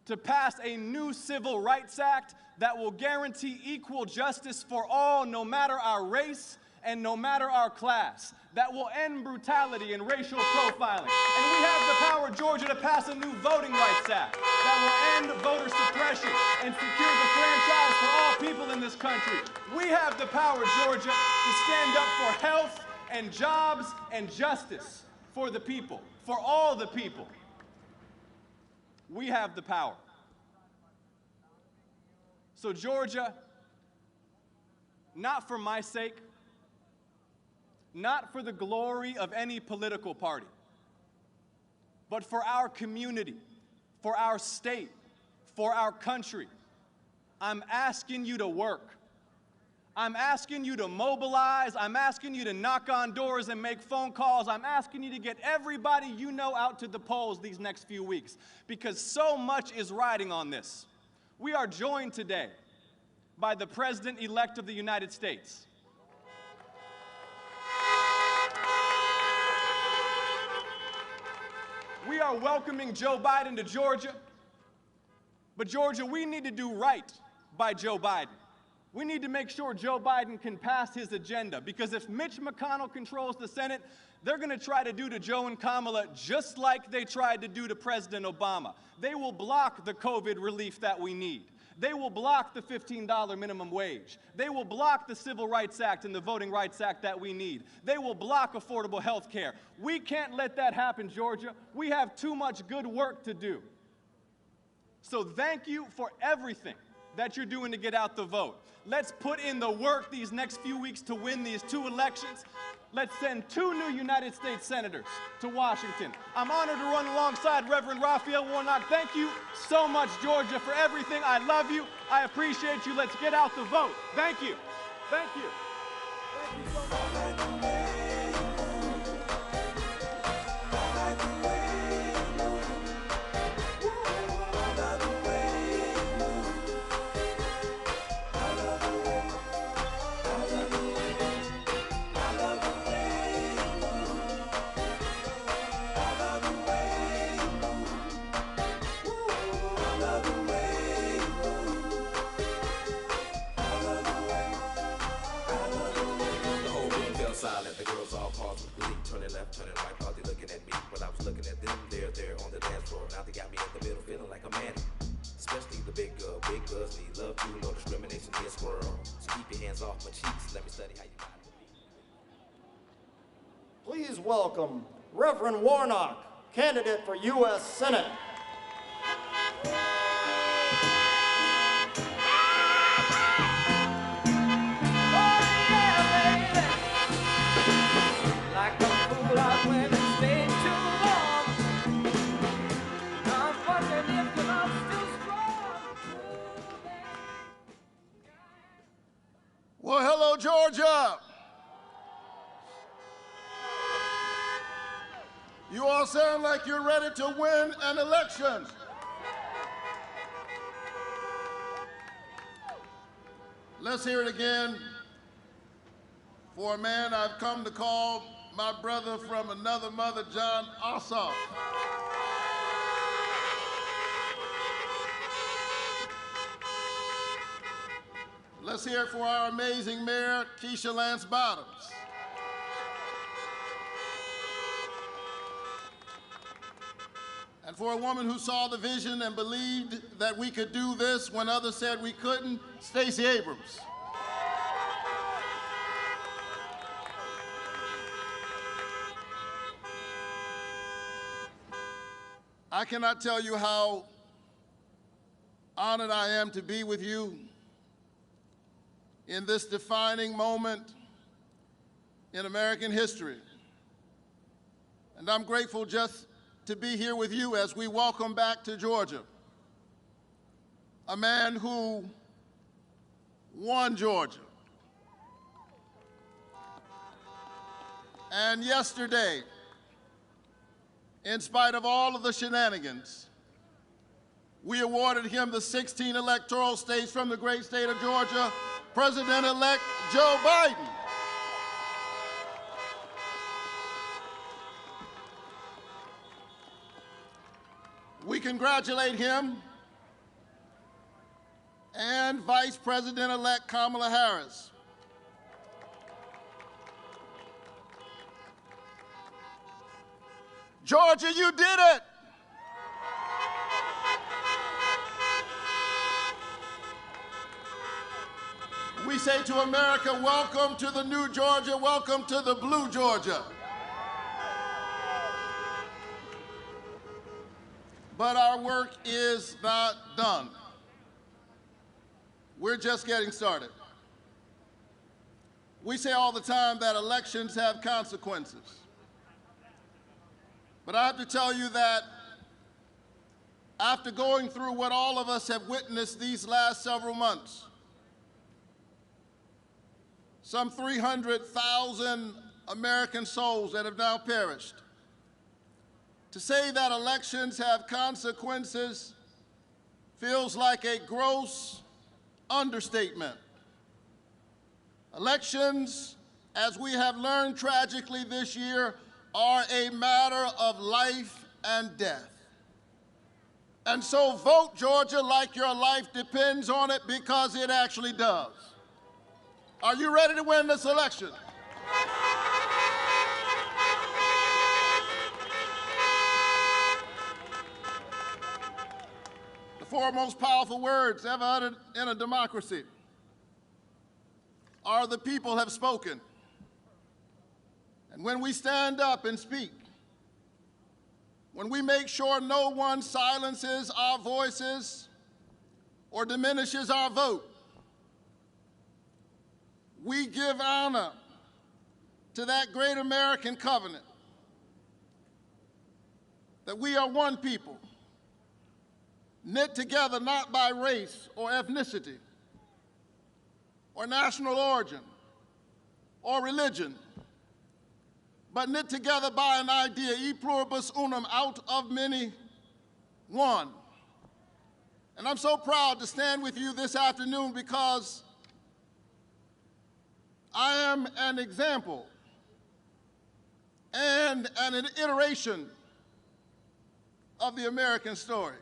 to pass a new Civil Rights Act that will guarantee equal justice for all, no matter our race and no matter our class, that will end brutality and racial profiling. And we have the power, Georgia, to pass a new Voting Rights Act that will end voter suppression and secure the franchise for all people in this country. We have the power, Georgia, to stand up for health and jobs and justice for the people, for all the people. We have the power. So, Georgia, not for my sake, not for the glory of any political party, but for our community, for our state, for our country, I'm asking you to work. I'm asking you to mobilize. I'm asking you to knock on doors and make phone calls. I'm asking you to get everybody you know out to the polls these next few weeks, because so much is riding on this. We are joined today by the President-elect of the United States. We are welcoming Joe Biden to Georgia, but Georgia, we need to do right by Joe Biden. We need to make sure Joe Biden can pass his agenda, because if Mitch McConnell controls the Senate, they're going to try to do to Joe and Kamala just like they tried to do to President Obama. They will block the COVID relief that we need. They will block the $15 minimum wage. They will block the Civil Rights Act and the Voting Rights Act that we need. They will block affordable health care. We can't let that happen, Georgia. We have too much good work to do. So thank you for everything that you're doing to get out the vote. Let's put in the work these next few weeks to win these 2 elections. Let's send 2 new United States senators to Washington. I'm honored to run alongside Reverend Raphael Warnock. Thank you so much, Georgia, for everything. I love you. I appreciate you. Let's get out the vote. Thank you. Thank you. Thank you so much. I Keep your hands off my cheeks. Let me study how you ride with me. Please welcome Reverend Warnock, candidate for U.S. Senate. Like a fool, I went and stayed too long. I'm wondering if your love's still strong. Well, hello, Georgia. You all sound like you're ready to win an election. Let's hear it again for a man I've come to call my brother from another mother, Jon Ossoff. Let's hear it for our amazing mayor, Keisha Lance Bottoms. And for a woman who saw the vision and believed that we could do this when others said we couldn't, Stacey Abrams. I cannot tell you how honored I am to be with you in this defining moment in American history. And I'm grateful just to be here with you as we welcome back to Georgia a man who won Georgia. And yesterday, in spite of all of the shenanigans, we awarded him the 16 electoral states from the great state of Georgia, President-elect Joe Biden. We congratulate him and Vice President-elect Kamala Harris. Georgia, you did it! We say to America, welcome to the new Georgia, welcome to the blue Georgia. But our work is not done. We're just getting started. We say all the time that elections have consequences. But I have to tell you that after going through what all of us have witnessed these last several months, some 300,000 American souls that have now perished, to say that elections have consequences feels like a gross understatement. Elections, as we have learned tragically this year, are a matter of life and death. And so vote, Georgia, like your life depends on it, because it actually does. Are you ready to win this election? The four most powerful words ever uttered in a democracy are "the people have spoken." And when we stand up and speak, when we make sure no one silences our voices or diminishes our vote, we give honor to that great American covenant that we are one people, knit together not by race or ethnicity or national origin or religion, but knit together by an idea, e pluribus unum, out of many, one. And I'm so proud to stand with you this afternoon because I am an example and an iteration of the American story.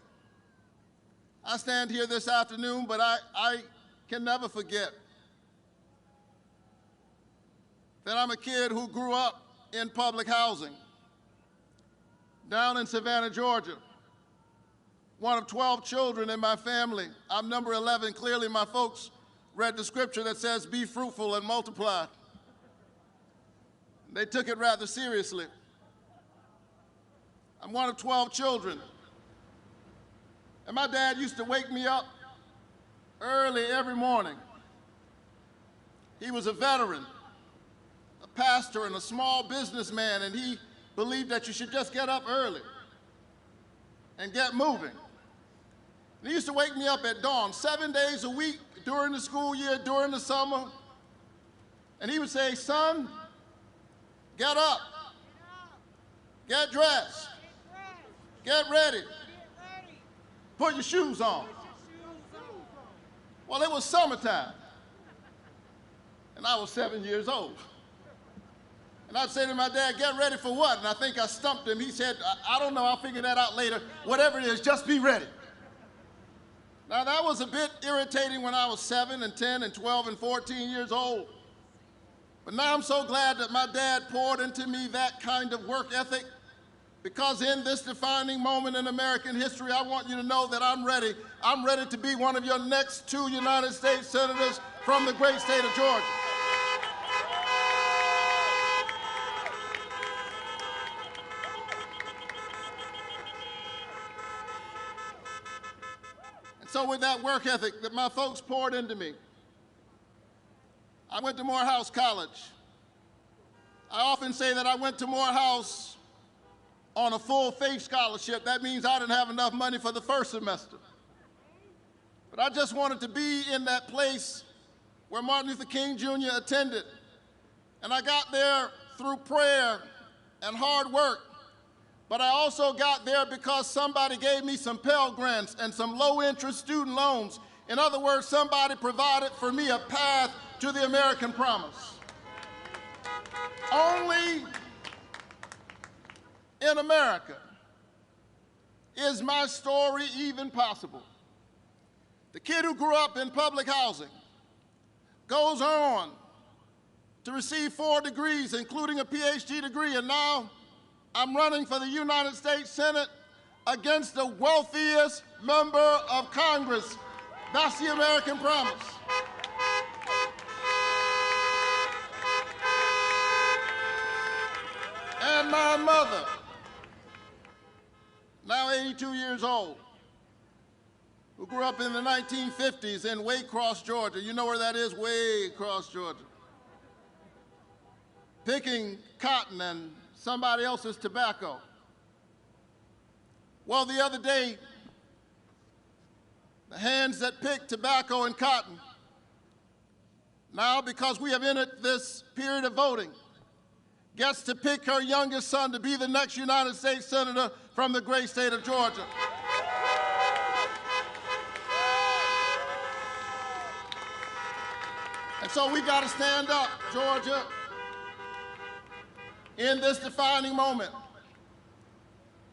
I stand here this afternoon, but I can never forget that I'm a kid who grew up in public housing down in Savannah, Georgia. One of 12 children in my family. I'm number 11. Clearly, my folks read the scripture that says, "Be fruitful and multiply." They took it rather seriously. I'm one of 12 children. And my dad used to wake me up early every morning. He was a veteran, a pastor, and a small businessman, and he believed that you should just get up early and get moving. And he used to wake me up at dawn, 7 days a week during the school year, during the summer. And he would say, "Son, get up, get dressed, get ready, put your shoes on." Well, it was summertime, and I was 7 years old. And I'd say to my dad, "Get ready for what?" And I think I stumped him. He said, I don't know, I'll figure that out later. Whatever it is, just be ready." Now, that was a bit irritating when I was 7 and 10 and 12 and 14 years old. But now I'm so glad that my dad poured into me that kind of work ethic, because in this defining moment in American history, I want you to know that I'm ready. I'm ready to be one of your next 2 United States senators from the great state of Georgia. And so with that work ethic that my folks poured into me, I went to Morehouse College. I often say that I went to Morehouse on a full faith scholarship. That means I didn't have enough money for the first semester. But I just wanted to be in that place where Martin Luther King Jr. attended. And I got there through prayer and hard work. But I also got there because somebody gave me some Pell Grants and some low-interest student loans. In other words, somebody provided for me a path to the American promise. Only in America is my story even possible. The kid who grew up in public housing goes on to receive 4 degrees, including a PhD degree, and now I'm running for the United States Senate against the wealthiest member of Congress. That's the American promise. And my mother, now 82 years old, who grew up in the 1950s in Waycross, Georgia. You know where that is? Waycross, Georgia. Picking cotton and somebody else's tobacco. Well, the other day, the hands that pick tobacco and cotton, now because we have entered this period of voting, gets to pick her youngest son to be the next United States Senator from the great state of Georgia. And so we got to stand up, Georgia, in this defining moment,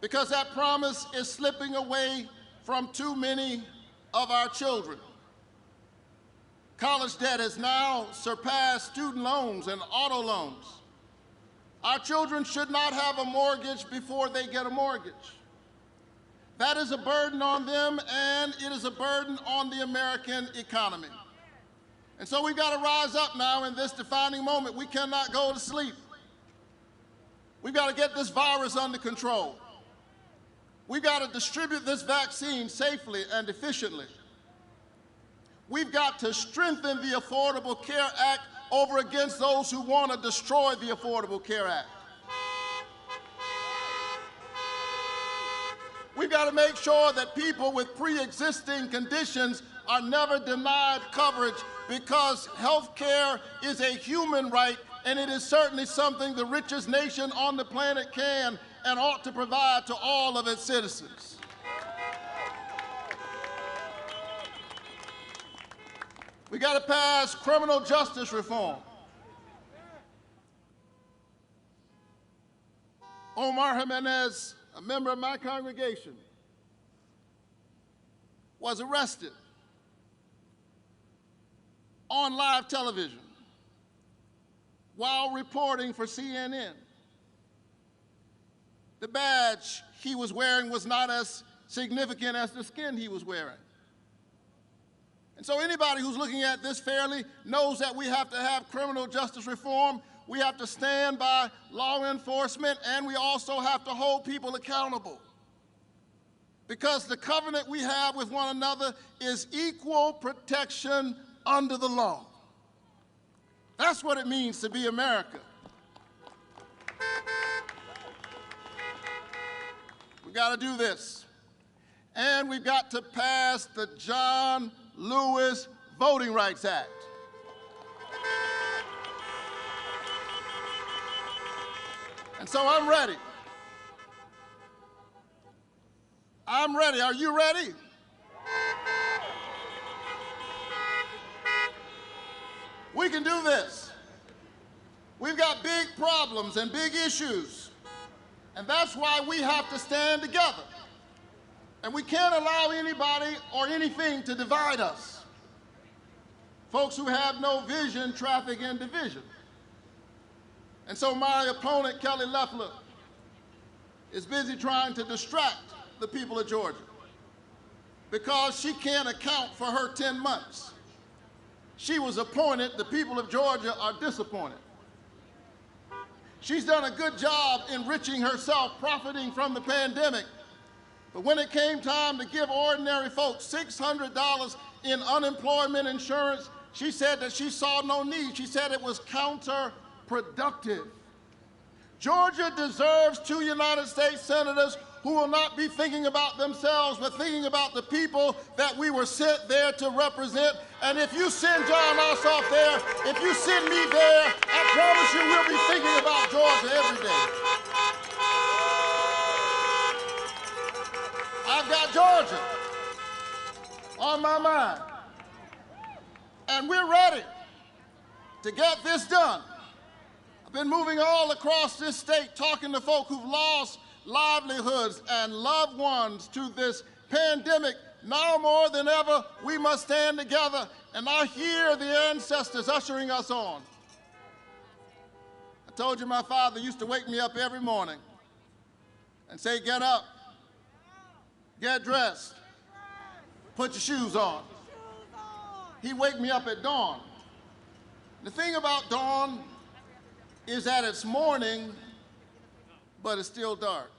because that promise is slipping away from too many of our children. College debt has now surpassed student loans and auto loans. Our children should not have a mortgage before they get a mortgage. That is a burden on them, and it is a burden on the American economy. And so we've got to rise up now in this defining moment. We cannot go to sleep. We've got to get this virus under control. We've got to distribute this vaccine safely and efficiently. We've got to strengthen the Affordable Care Act over against those who want to destroy the Affordable Care Act. We've got to make sure that people with pre-existing conditions are never denied coverage, because health care is a human right, and it is certainly something the richest nation on the planet can and ought to provide to all of its citizens. We got to pass criminal justice reform. Omar Jimenez, a member of my congregation, was arrested on live television while reporting for CNN. The badge he was wearing was not as significant as the skin he was wearing. And so anybody who's looking at this fairly knows that we have to have criminal justice reform, we have to stand by law enforcement, and we also have to hold people accountable. Because the covenant we have with one another is equal protection under the law. That's what it means to be America. We got to do this. And we've got to pass the John Lewis Voting Rights Act. And so I'm ready. I'm ready. Are you ready? We can do this. We've got big problems and big issues, and that's why we have to stand together. And we can't allow anybody or anything to divide us. Folks who have no vision traffic in division. And so my opponent, Kelly Loeffler, is busy trying to distract the people of Georgia because she can't account for her 10 months. She was appointed, the people of Georgia are disappointed. She's done a good job enriching herself, profiting from the pandemic. But when it came time to give ordinary folks $600 in unemployment insurance, she said that she saw no need. She said it was counterproductive. Georgia deserves 2 United States senators who will not be thinking about themselves, but thinking about the people that we were sent there to represent. And if you send John Ossoff there, if you send me there, I promise you we'll be thinking about Georgia every day. I've got Georgia on my mind. And we're ready to get this done. I've been moving all across this state, talking to folk who've lost livelihoods and loved ones to this pandemic. Now more than ever, we must stand together, and I hear the ancestors ushering us on. I told you my father used to wake me up every morning and say, get up, get dressed, put your shoes on. He'd wake me up at dawn. The thing about dawn is that it's morning, but it's still dark.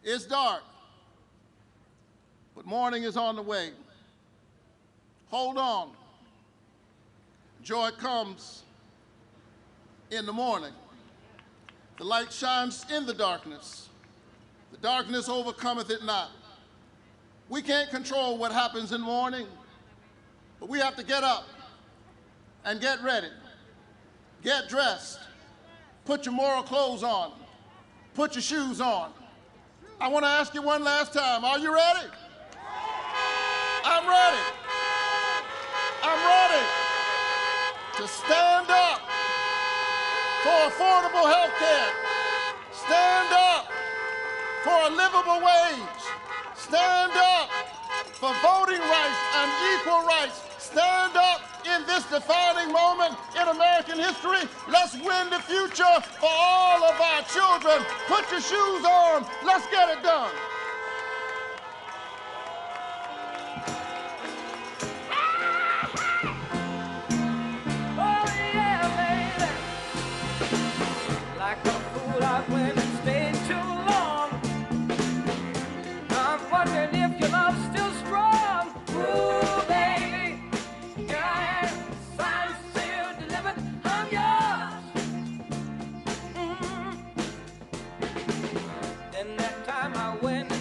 It's dark, but morning is on the way. Hold on. Joy comes in the morning. The light shines in the darkness. The darkness overcometh it not. We can't control what happens in the morning, but we have to get up and get ready. Get dressed. Put your moral clothes on. Put your shoes on. I want to ask you one last time. Are you ready? I'm ready. I'm ready to stand up for affordable health care. Stand up for a livable wage. Stand up for voting rights and equal rights. Stand up in this defining moment in American history. Let's win the future for all of our children. Put your shoes on. Let's get it done. Oh yeah, baby. Like a fool, I went and stayed too long. I'm wondering if your love's still strong. Ooh, baby, here I am, signed, sealed, delivered. I'm yours. Then that time I went.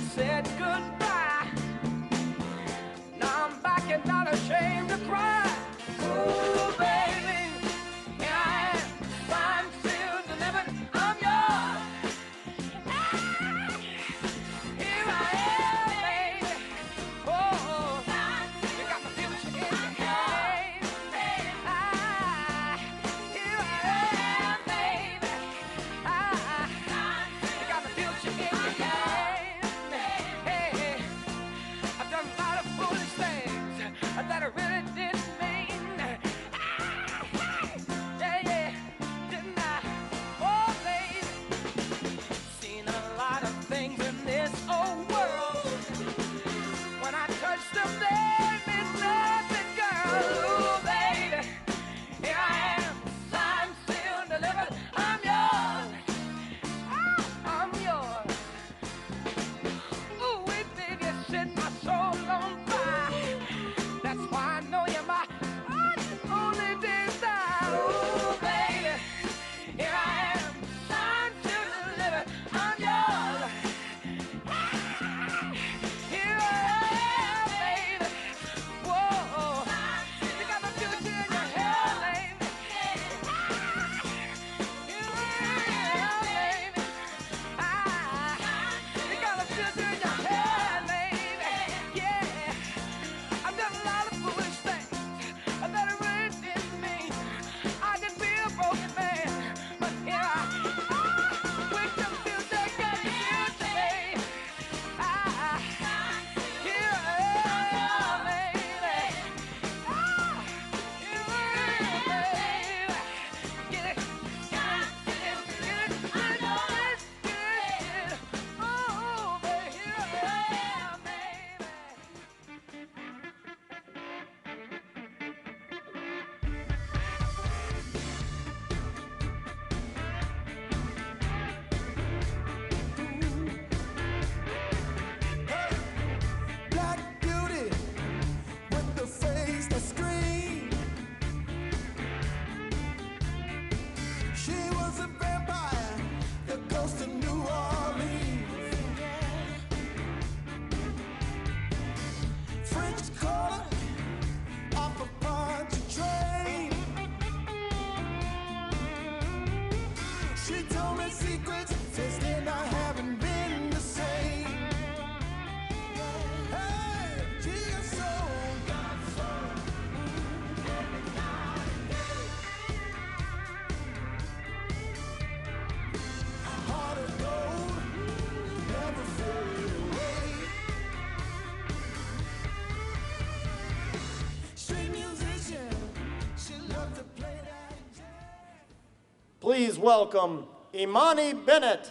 Please welcome Imani Bennett.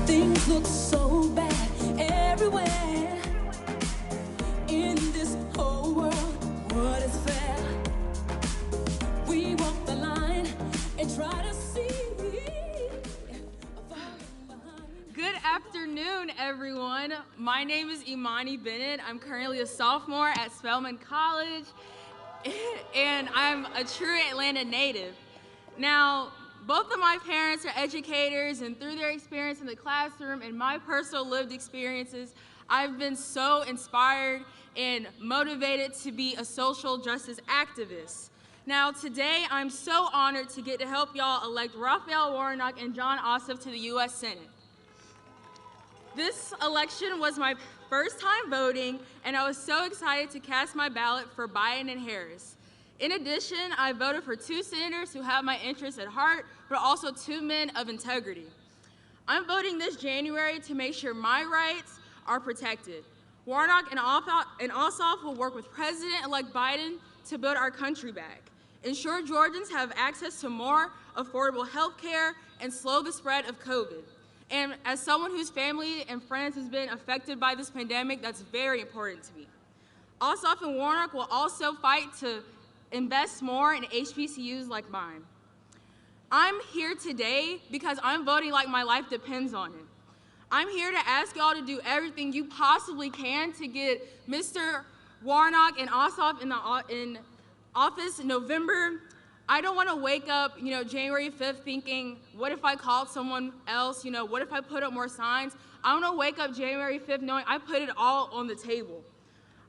Things look so bad everywhere in this whole world. What is fair? We walk the line and try to see. Good afternoon, everyone. My name is Imani Bennett. I'm currently a sophomore at Spelman College, and I'm a true Atlanta native. Now, both of my parents are educators, and through their experience in the classroom and my personal lived experiences, I've been so inspired and motivated to be a social justice activist. Now, today, I'm so honored to get to help y'all elect Raphael Warnock and Jon Ossoff to the U.S. Senate. This election was my first time voting, and I was so excited to cast my ballot for Biden and Harris. In addition, I voted for 2 senators who have my interests at heart, but also 2 men of integrity. I'm voting this January to make sure my rights are protected. Warnock and Ossoff will work with President-elect Biden to build our country back, ensure Georgians have access to more affordable health care, and slow the spread of COVID. And as someone whose family and friends has been affected by this pandemic, that's very important to me. Ossoff and Warnock will also fight to invest more in HBCUs like mine. I'm here today because I'm voting like my life depends on it. I'm here to ask y'all to do everything you possibly can to get Mr. Warnock and Ossoff in office in November. I don't want to wake up, January 5th thinking, what if I called someone else? What if I put up more signs? I want to wake up January 5th knowing I put it all on the table.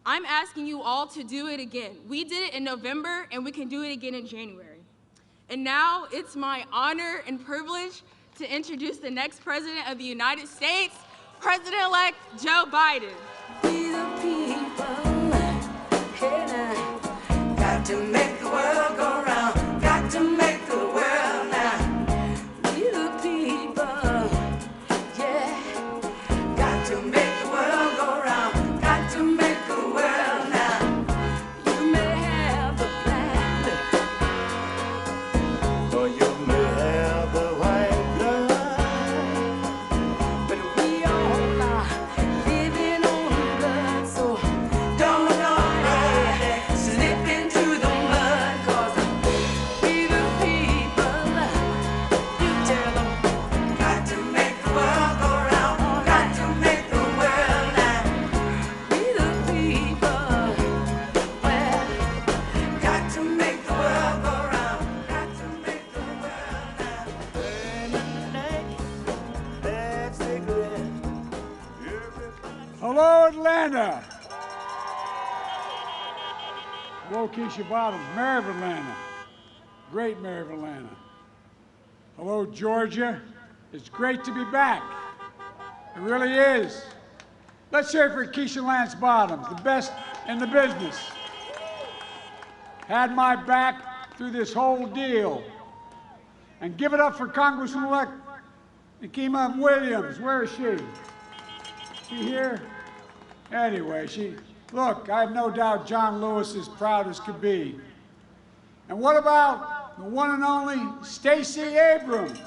I'm asking you all to do it again. We did it in November, and we can do it again in January. And now it's my honor and privilege to introduce the next president of the United States, President-elect Joe Biden. We the people, hey now, got to make the world go round. Got to make the world now. We the people, yeah. Got to make the world go round. Got to make the world now. You may have the black blood, or you may have the white blood, but we all are living on blood, so don't nobody slip into the mud, 'cause we the people, you tell them, got to make the world go round, got to make the world now. We the people, well, got to make the world go round, got to make the world now. Let's take a rest. Hello, Atlanta. Hello, Keisha Bottoms, Mayor of Atlanta. Great Mayor of Atlanta. Hello, Georgia. It's great to be back. It really is. Let's hear it for Keisha Lance Bottoms, the best in the business. Had my back through this whole deal. And give it up for Congresswoman-elect Nikema Williams. Where is she? She here? Anyway, look, I have no doubt John Lewis is proud as could be. And what about the one and only Stacey Abrams?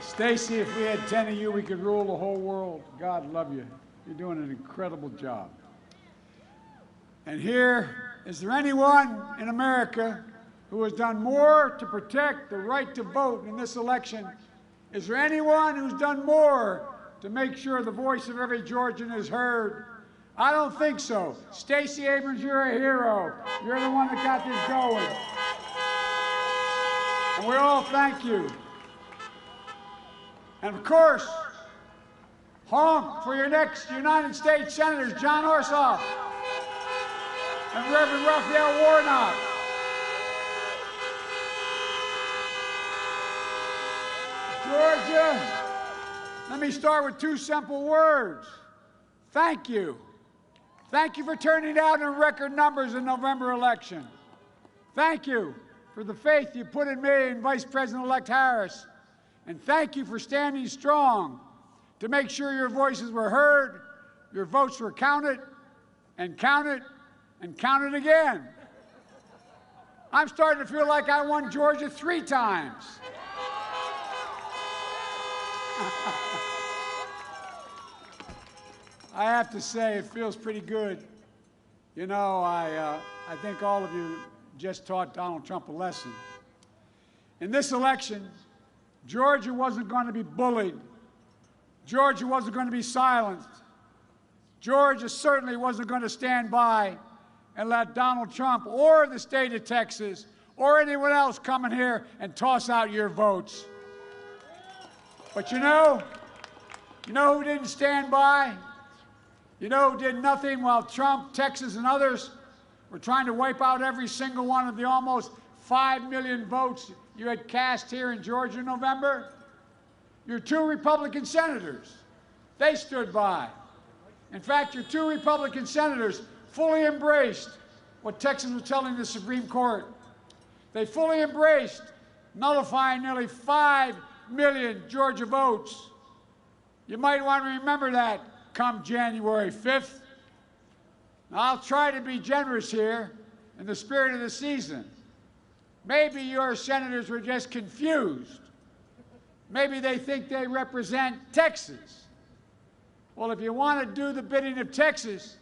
Stacey, if we had 10 of you, we could rule the whole world. God love you. You're doing an incredible job. And here, is there anyone in America who has done more to protect the right to vote in this election? Is there anyone who's done more to make sure the voice of every Georgian is heard? I don't think so. Stacey Abrams, you're a hero. You're the one that got this going. And we all thank you. And of course, honk for your next United States Senators, Jon Ossoff and Reverend Raphael Warnock. Georgia, let me start with 2 simple words. Thank you. Thank you for turning out in record numbers in November election. Thank you for the faith you put in me and Vice President-elect Harris. And thank you for standing strong to make sure your voices were heard, your votes were counted, and counted, and counted again. I'm starting to feel like I won Georgia 3 times. I have to say, it feels pretty good. You know, I think all of you just taught Donald Trump a lesson. In this election, Georgia wasn't going to be bullied. Georgia wasn't going to be silenced. Georgia certainly wasn't going to stand by and let Donald Trump or the state of Texas or anyone else come in here and toss out your votes. But you know who didn't stand by? You know who did nothing while Trump, Texas, and others were trying to wipe out every single one of the almost 5 million votes you had cast here in Georgia in November? Your 2 Republican senators. They stood by. In fact, your 2 Republican senators fully embraced what Texas was telling the Supreme Court. They fully embraced nullifying nearly 5 million Georgia votes. You might want to remember that come January 5th. Now, I'll try to be generous here in the spirit of the season. Maybe your senators were just confused. Maybe they think they represent Texas. Well, if you want to do the bidding of Texas,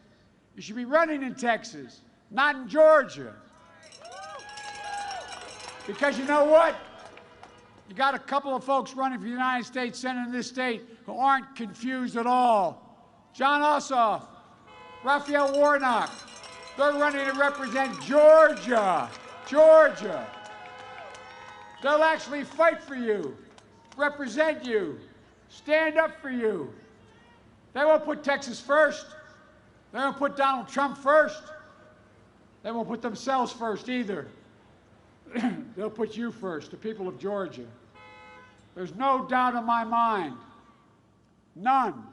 you should be running in Texas, not in Georgia. Because you know what? You got a couple of folks running for the United States Senate in this state who aren't confused at all. John Ossoff, Raphael Warnock, they're running to represent Georgia. Georgia. They'll actually fight for you, represent you, stand up for you. They won't put Texas first. They won't put Donald Trump first. They won't put themselves first either. They'll put you first, the people of Georgia. There's no doubt in my mind, none,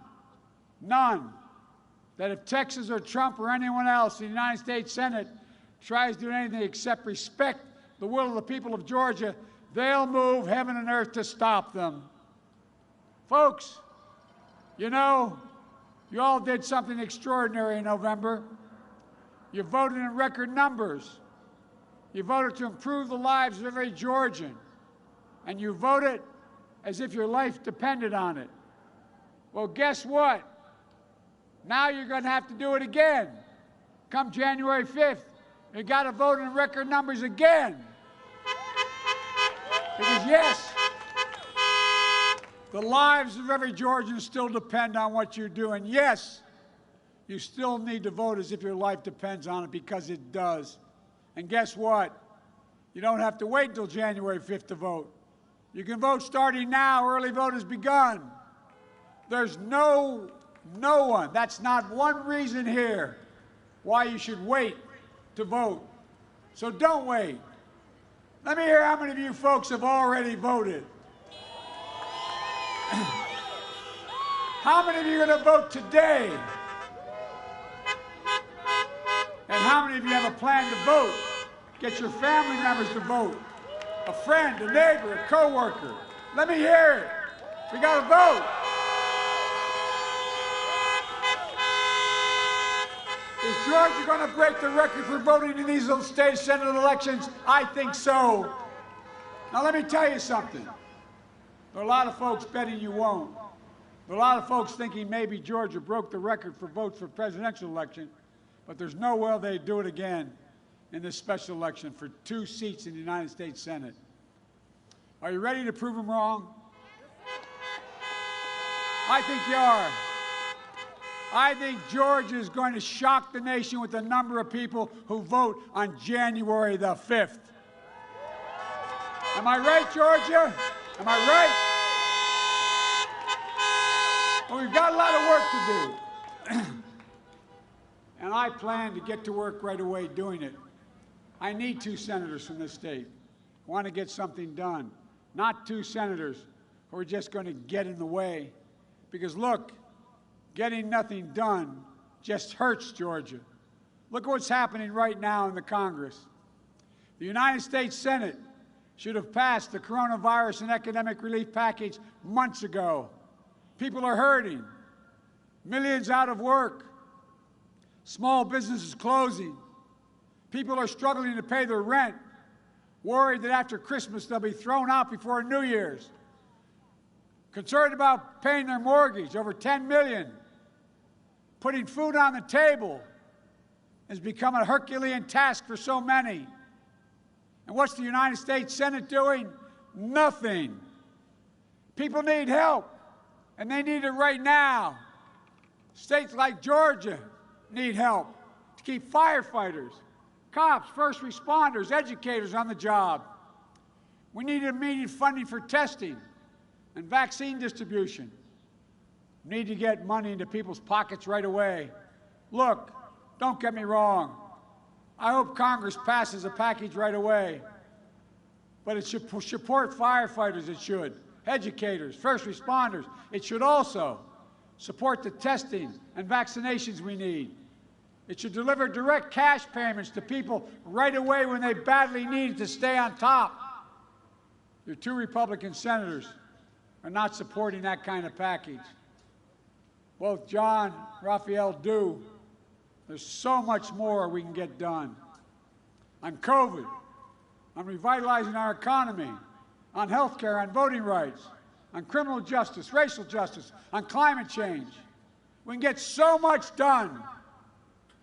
that if Texas or Trump or anyone else in the United States Senate tries to do anything except respect the will of the people of Georgia, they'll move heaven and earth to stop them. Folks, you know, you all did something extraordinary in November. You voted in record numbers. You voted to improve the lives of every Georgian. And you voted as if your life depended on it. Well, guess what? Now you're going to have to do it again. Come January 5th, you got to vote in record numbers again. Because yes, the lives of every Georgian still depend on what you do. And yes, you still need to vote as if your life depends on it, because it does. And guess what? You don't have to wait until January 5th to vote. You can vote starting now. Early vote has begun. There's no one, that's not one reason here why you should wait to vote. So don't wait. Let me hear how many of you folks have already voted. How many of you are going to vote today? And how many of you have a plan to vote? Get your family members to vote. A friend, a neighbor, a coworker. Let me hear it. We got to vote. Is Georgia going to break the record for voting in these state Senate elections? I think so. Now let me tell you something. There are a lot of folks betting you won't. There are a lot of folks thinking maybe Georgia broke the record for votes for presidential election, but there's no way they'd do it again in this special election for 2 seats in the United States Senate. Are you ready to prove them wrong? I think you are. I think Georgia is going to shock the nation with the number of people who vote on January the 5th. Am I right, Georgia? Am I right? Well, we've got a lot of work to do. And I plan to get to work right away doing it. I need 2 senators from this state who want to get something done, not 2 senators who are just going to get in the way. Because look, getting nothing done just hurts Georgia. Look at what's happening right now in the Congress. The United States Senate should have passed the coronavirus and economic relief package months ago. People are hurting. Millions out of work. Small businesses closing. People are struggling to pay their rent, worried that after Christmas they'll be thrown out before New Year's, concerned about paying their mortgage, over $10 million. Putting food on the table has become a Herculean task for so many. And what's the United States Senate doing? Nothing. People need help, and they need it right now. States like Georgia need help to keep firefighters, cops, first responders, educators on the job. We need immediate funding for testing and vaccine distribution. We need to get money into people's pockets right away. Look, don't get me wrong. I hope Congress passes a package right away. But it should support firefighters, it should. Educators, first responders. It should also support the testing and vaccinations we need. It should deliver direct cash payments to people right away when they badly need it to stay on top. Your two Republican senators are not supporting that kind of package. Both John and Raphael do. There's so much more we can get done. On COVID, on revitalizing our economy, on health care, on voting rights, on criminal justice, racial justice, on climate change. We can get so much done,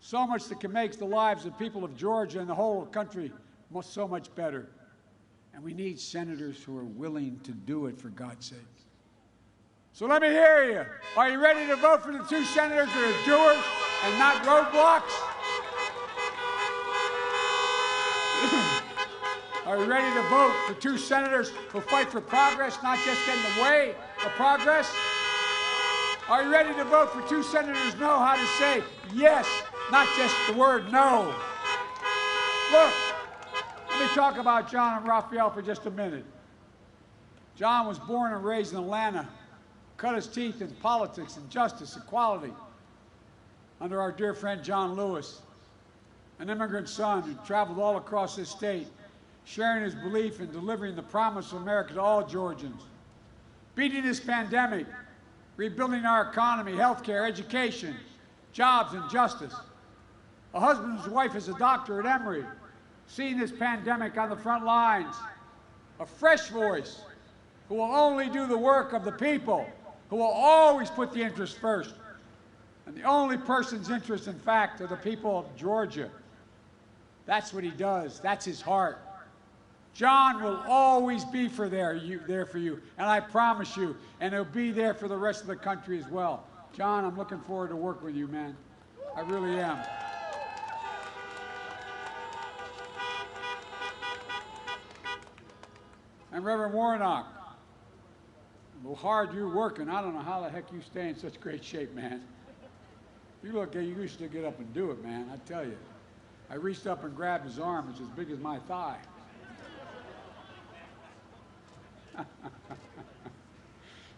so much that can make the lives of people of Georgia and the whole country so much better. And we need senators who are willing to do it, for God's sake. So let me hear you. Are you ready to vote for the two senators that are doers and not roadblocks? Are you ready to vote for two senators who fight for progress, not just get in the way of progress? Are you ready to vote for two senators who know how to say yes, not just the word no? Look, let me talk about John and Raphael for just a minute. John was born and raised in Atlanta, cut his teeth in politics and justice, equality, under our dear friend John Lewis, an immigrant son who traveled all across this state, sharing his belief in delivering the promise of America to all Georgians, beating this pandemic, rebuilding our economy, health care, education, jobs, and justice. A husband whose wife is a doctor at Emory, seeing this pandemic on the front lines. A fresh voice who will only do the work of the people, who will always put the interest first. And the only person's interest, in fact, are the people of Georgia. That's what he does. That's his heart. John will always be there for you, and I promise you, and he'll be there for the rest of the country as well. John, I'm looking forward to working with you, man. I really am. And Reverend Warnock, how hard you're working. I don't know how the heck you stay in such great shape, man. You look, you used to get up and do it, man, I tell you. I reached up and grabbed his arm, it's as big as my thigh.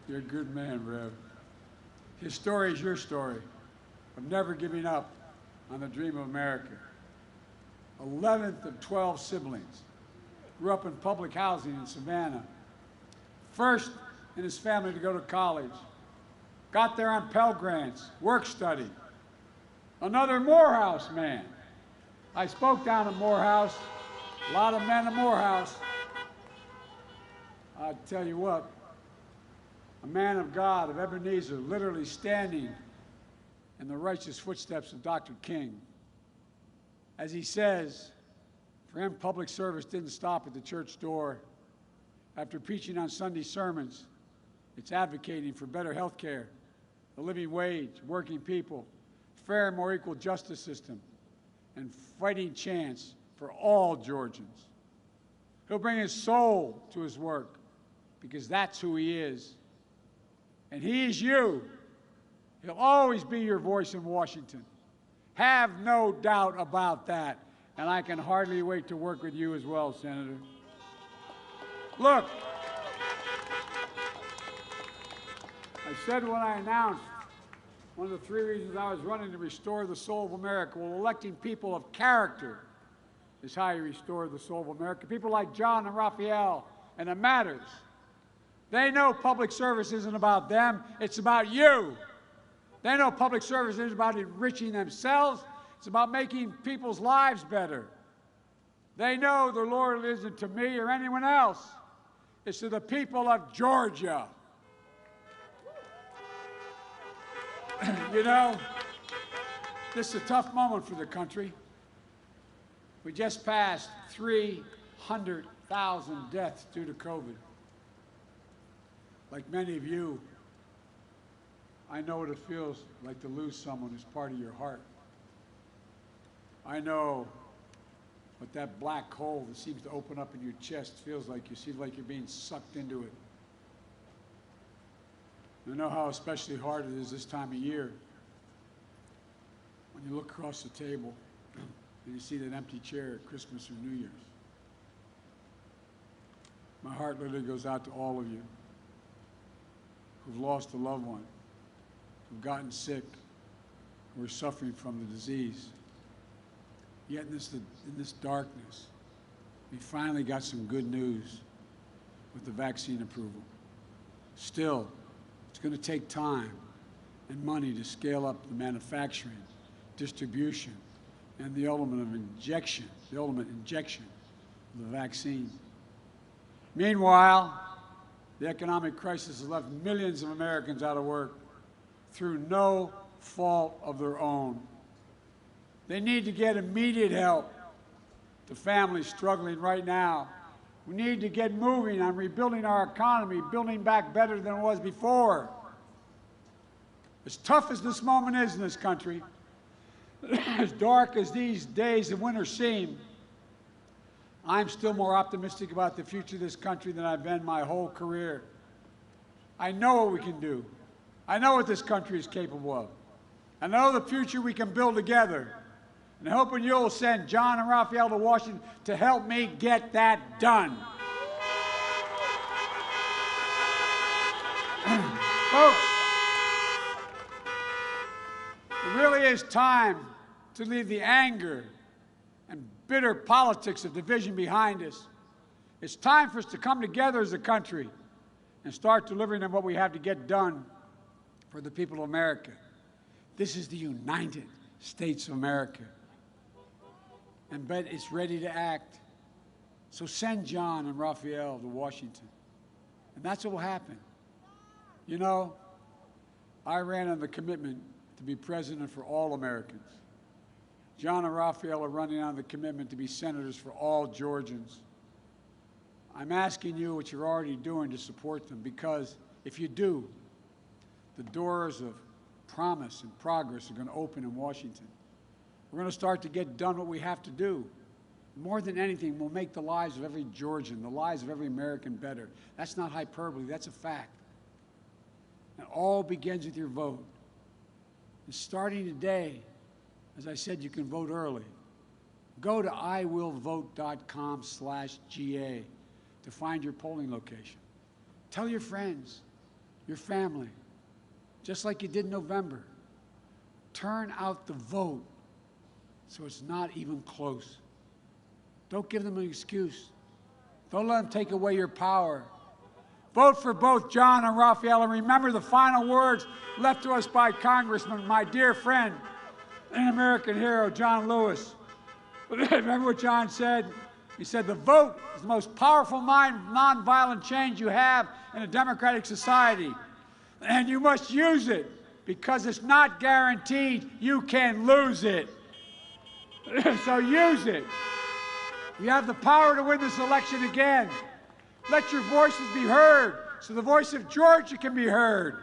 You're a good man, Rev. His story is your story of never giving up on the dream of America. 11th of 12 siblings. Grew up in public housing in Savannah. First in his family to go to college. Got there on Pell Grants, work study. Another Morehouse man. I spoke down at Morehouse. A lot of men at Morehouse. I tell you what, a man of God, of Ebenezer, literally standing in the righteous footsteps of Dr. King. As he says, for him, public service didn't stop at the church door. After preaching on Sunday sermons, it's advocating for better health care, the living wage, working people, fair and more equal justice system, and fighting chance for all Georgians. He'll bring his soul to his work, because that's who he is. And he is you. He'll always be your voice in Washington. Have no doubt about that. And I can hardly wait to work with you as well, Senator. Look, I said when I announced one of the 3 reasons I was running to restore the soul of America. Well, electing people of character is how you restore the soul of America. People like John and Raphael, and it matters. They know public service isn't about them, it's about you. They know public service isn't about enriching themselves, it's about making people's lives better. They know the Lord isn't to me or anyone else. It's to the people of Georgia. You know, this is a tough moment for the country. We just passed 300,000 deaths due to COVID. Like many of you, I know what it feels like to lose someone who's part of your heart. I know what that black hole that seems to open up in your chest feels like. You seem like you're being sucked into it. I know how especially hard it is this time of year when you look across the table and you see that empty chair at Christmas or New Year's. My heart literally goes out to all of you who've lost a loved one, who've gotten sick, who are suffering from the disease. Yet in this darkness, we finally got some good news with the vaccine approval. Still, it's going to take time and money to scale up the manufacturing, distribution, and the ultimate injection of the vaccine. Meanwhile, the economic crisis has left millions of Americans out of work through no fault of their own. They need to get immediate help to families struggling right now. We need to get moving on rebuilding our economy, building back better than it was before. As tough as this moment is in this country, as dark as these days of winter seem, I'm still more optimistic about the future of this country than I've been my whole career. I know what we can do. I know what this country is capable of. I know the future we can build together. And hoping you'll send John and Raphael to Washington to help me get that done. Folks, it really is time to leave the anger and bitter politics of division behind us. It's time for us to come together as a country and start delivering on what we have to get done for the people of America. This is the United States of America. And bet it's ready to act. So send John and Raphael to Washington. And that's what will happen. You know, I ran on the commitment to be president for all Americans. John and Raphael are running on the commitment to be senators for all Georgians. I'm asking you what you're already doing to support them, because if you do, the doors of promise and progress are going to open in Washington. We're going to start to get done what we have to do. More than anything, we'll make the lives of every Georgian, the lives of every American better. That's not hyperbole, that's a fact. And all begins with your vote. And starting today, as I said, you can vote early. Go to iwillvote.com/GA to find your polling location. Tell your friends, your family, just like you did in November. Turn out the vote so it's not even close. Don't give them an excuse. Don't let them take away your power. Vote for both John and Raphael, and remember the final words left to us by Congressman, my dear friend, an American hero, John Lewis. Remember what John said? He said, the vote is the most powerful nonviolent change you have in a democratic society, and you must use it because it's not guaranteed you can lose it. So use it. You have the power to win this election again. Let your voices be heard so the voice of Georgia can be heard.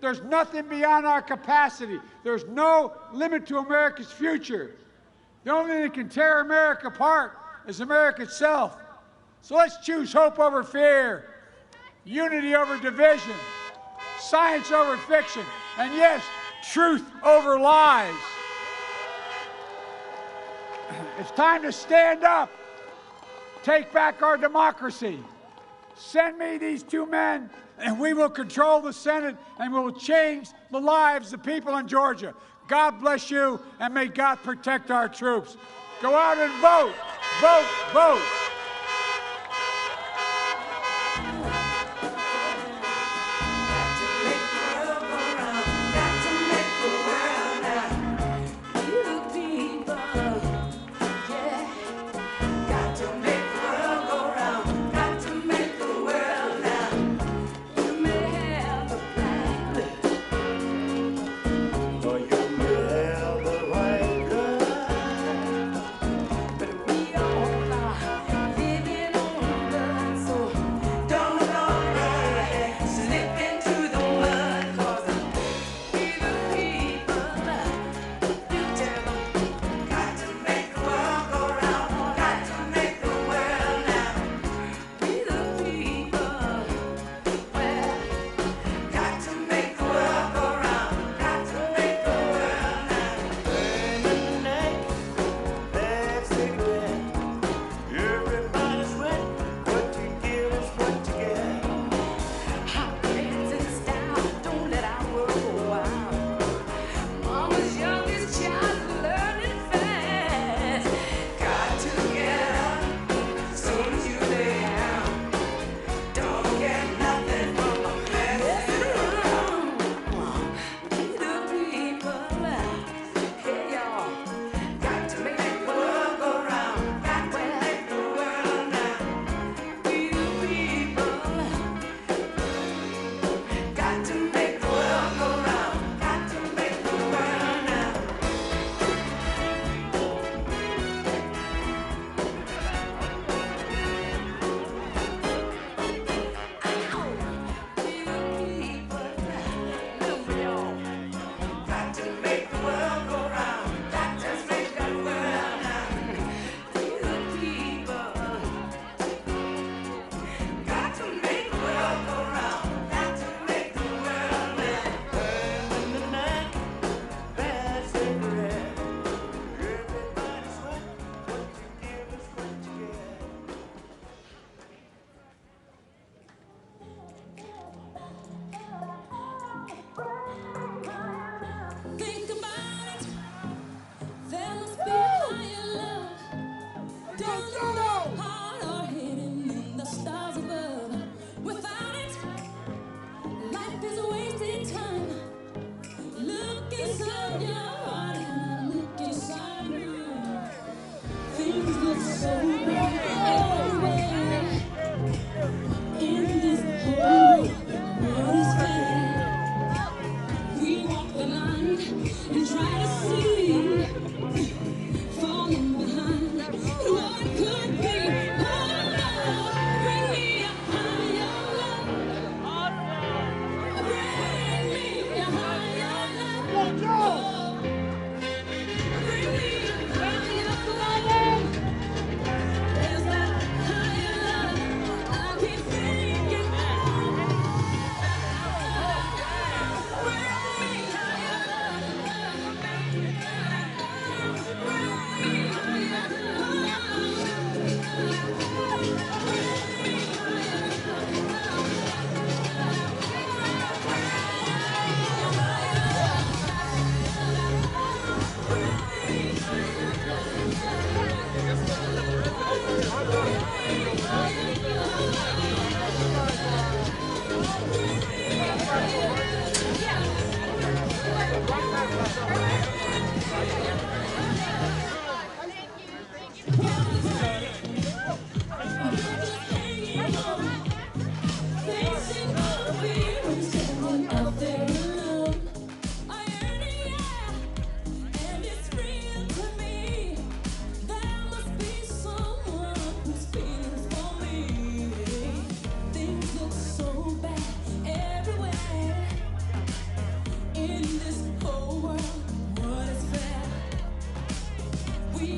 There's nothing beyond our capacity. There's no limit to America's future. The only thing that can tear America apart is America itself. So let's choose hope over fear, unity over division, science over fiction, and yes, truth over lies. It's time to stand up, take back our democracy. Send me these two men, and we will control the Senate, and we will change the lives of people in Georgia. God bless you, and may God protect our troops. Go out and vote, vote, vote. We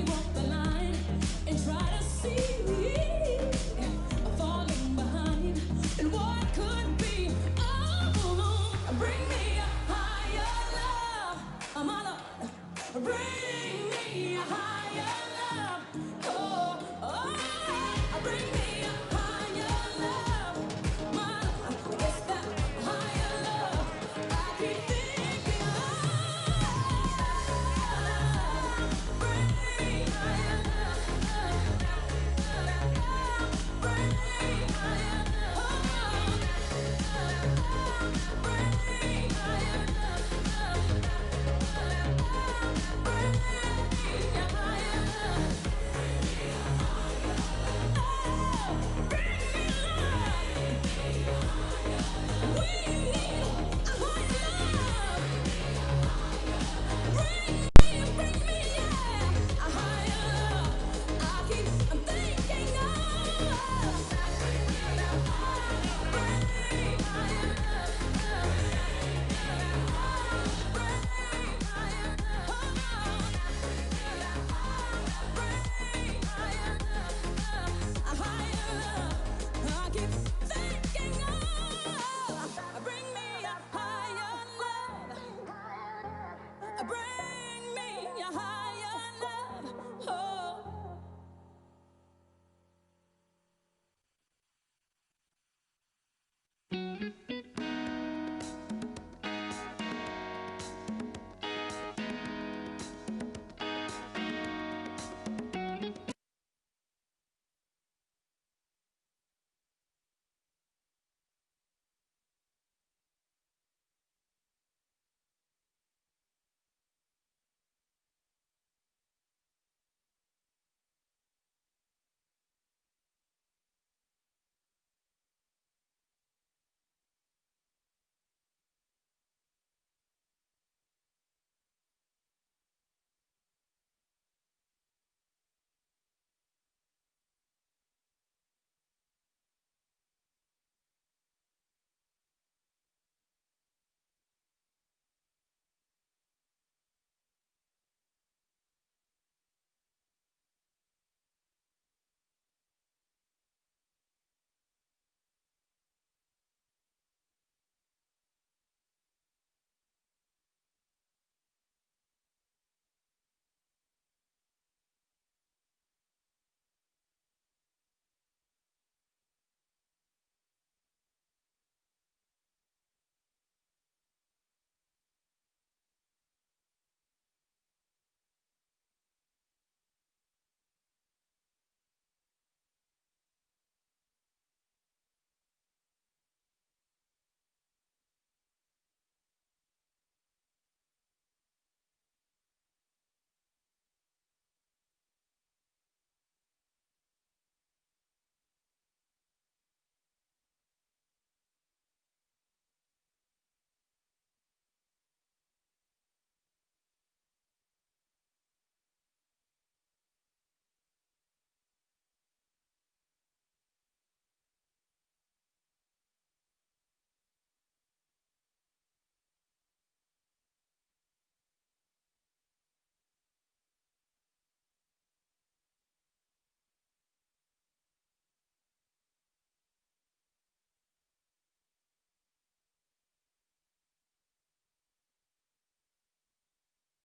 walk the line and try to see falling behind and what could be. Oh, bring me a higher love, my Lord. Bring me a higher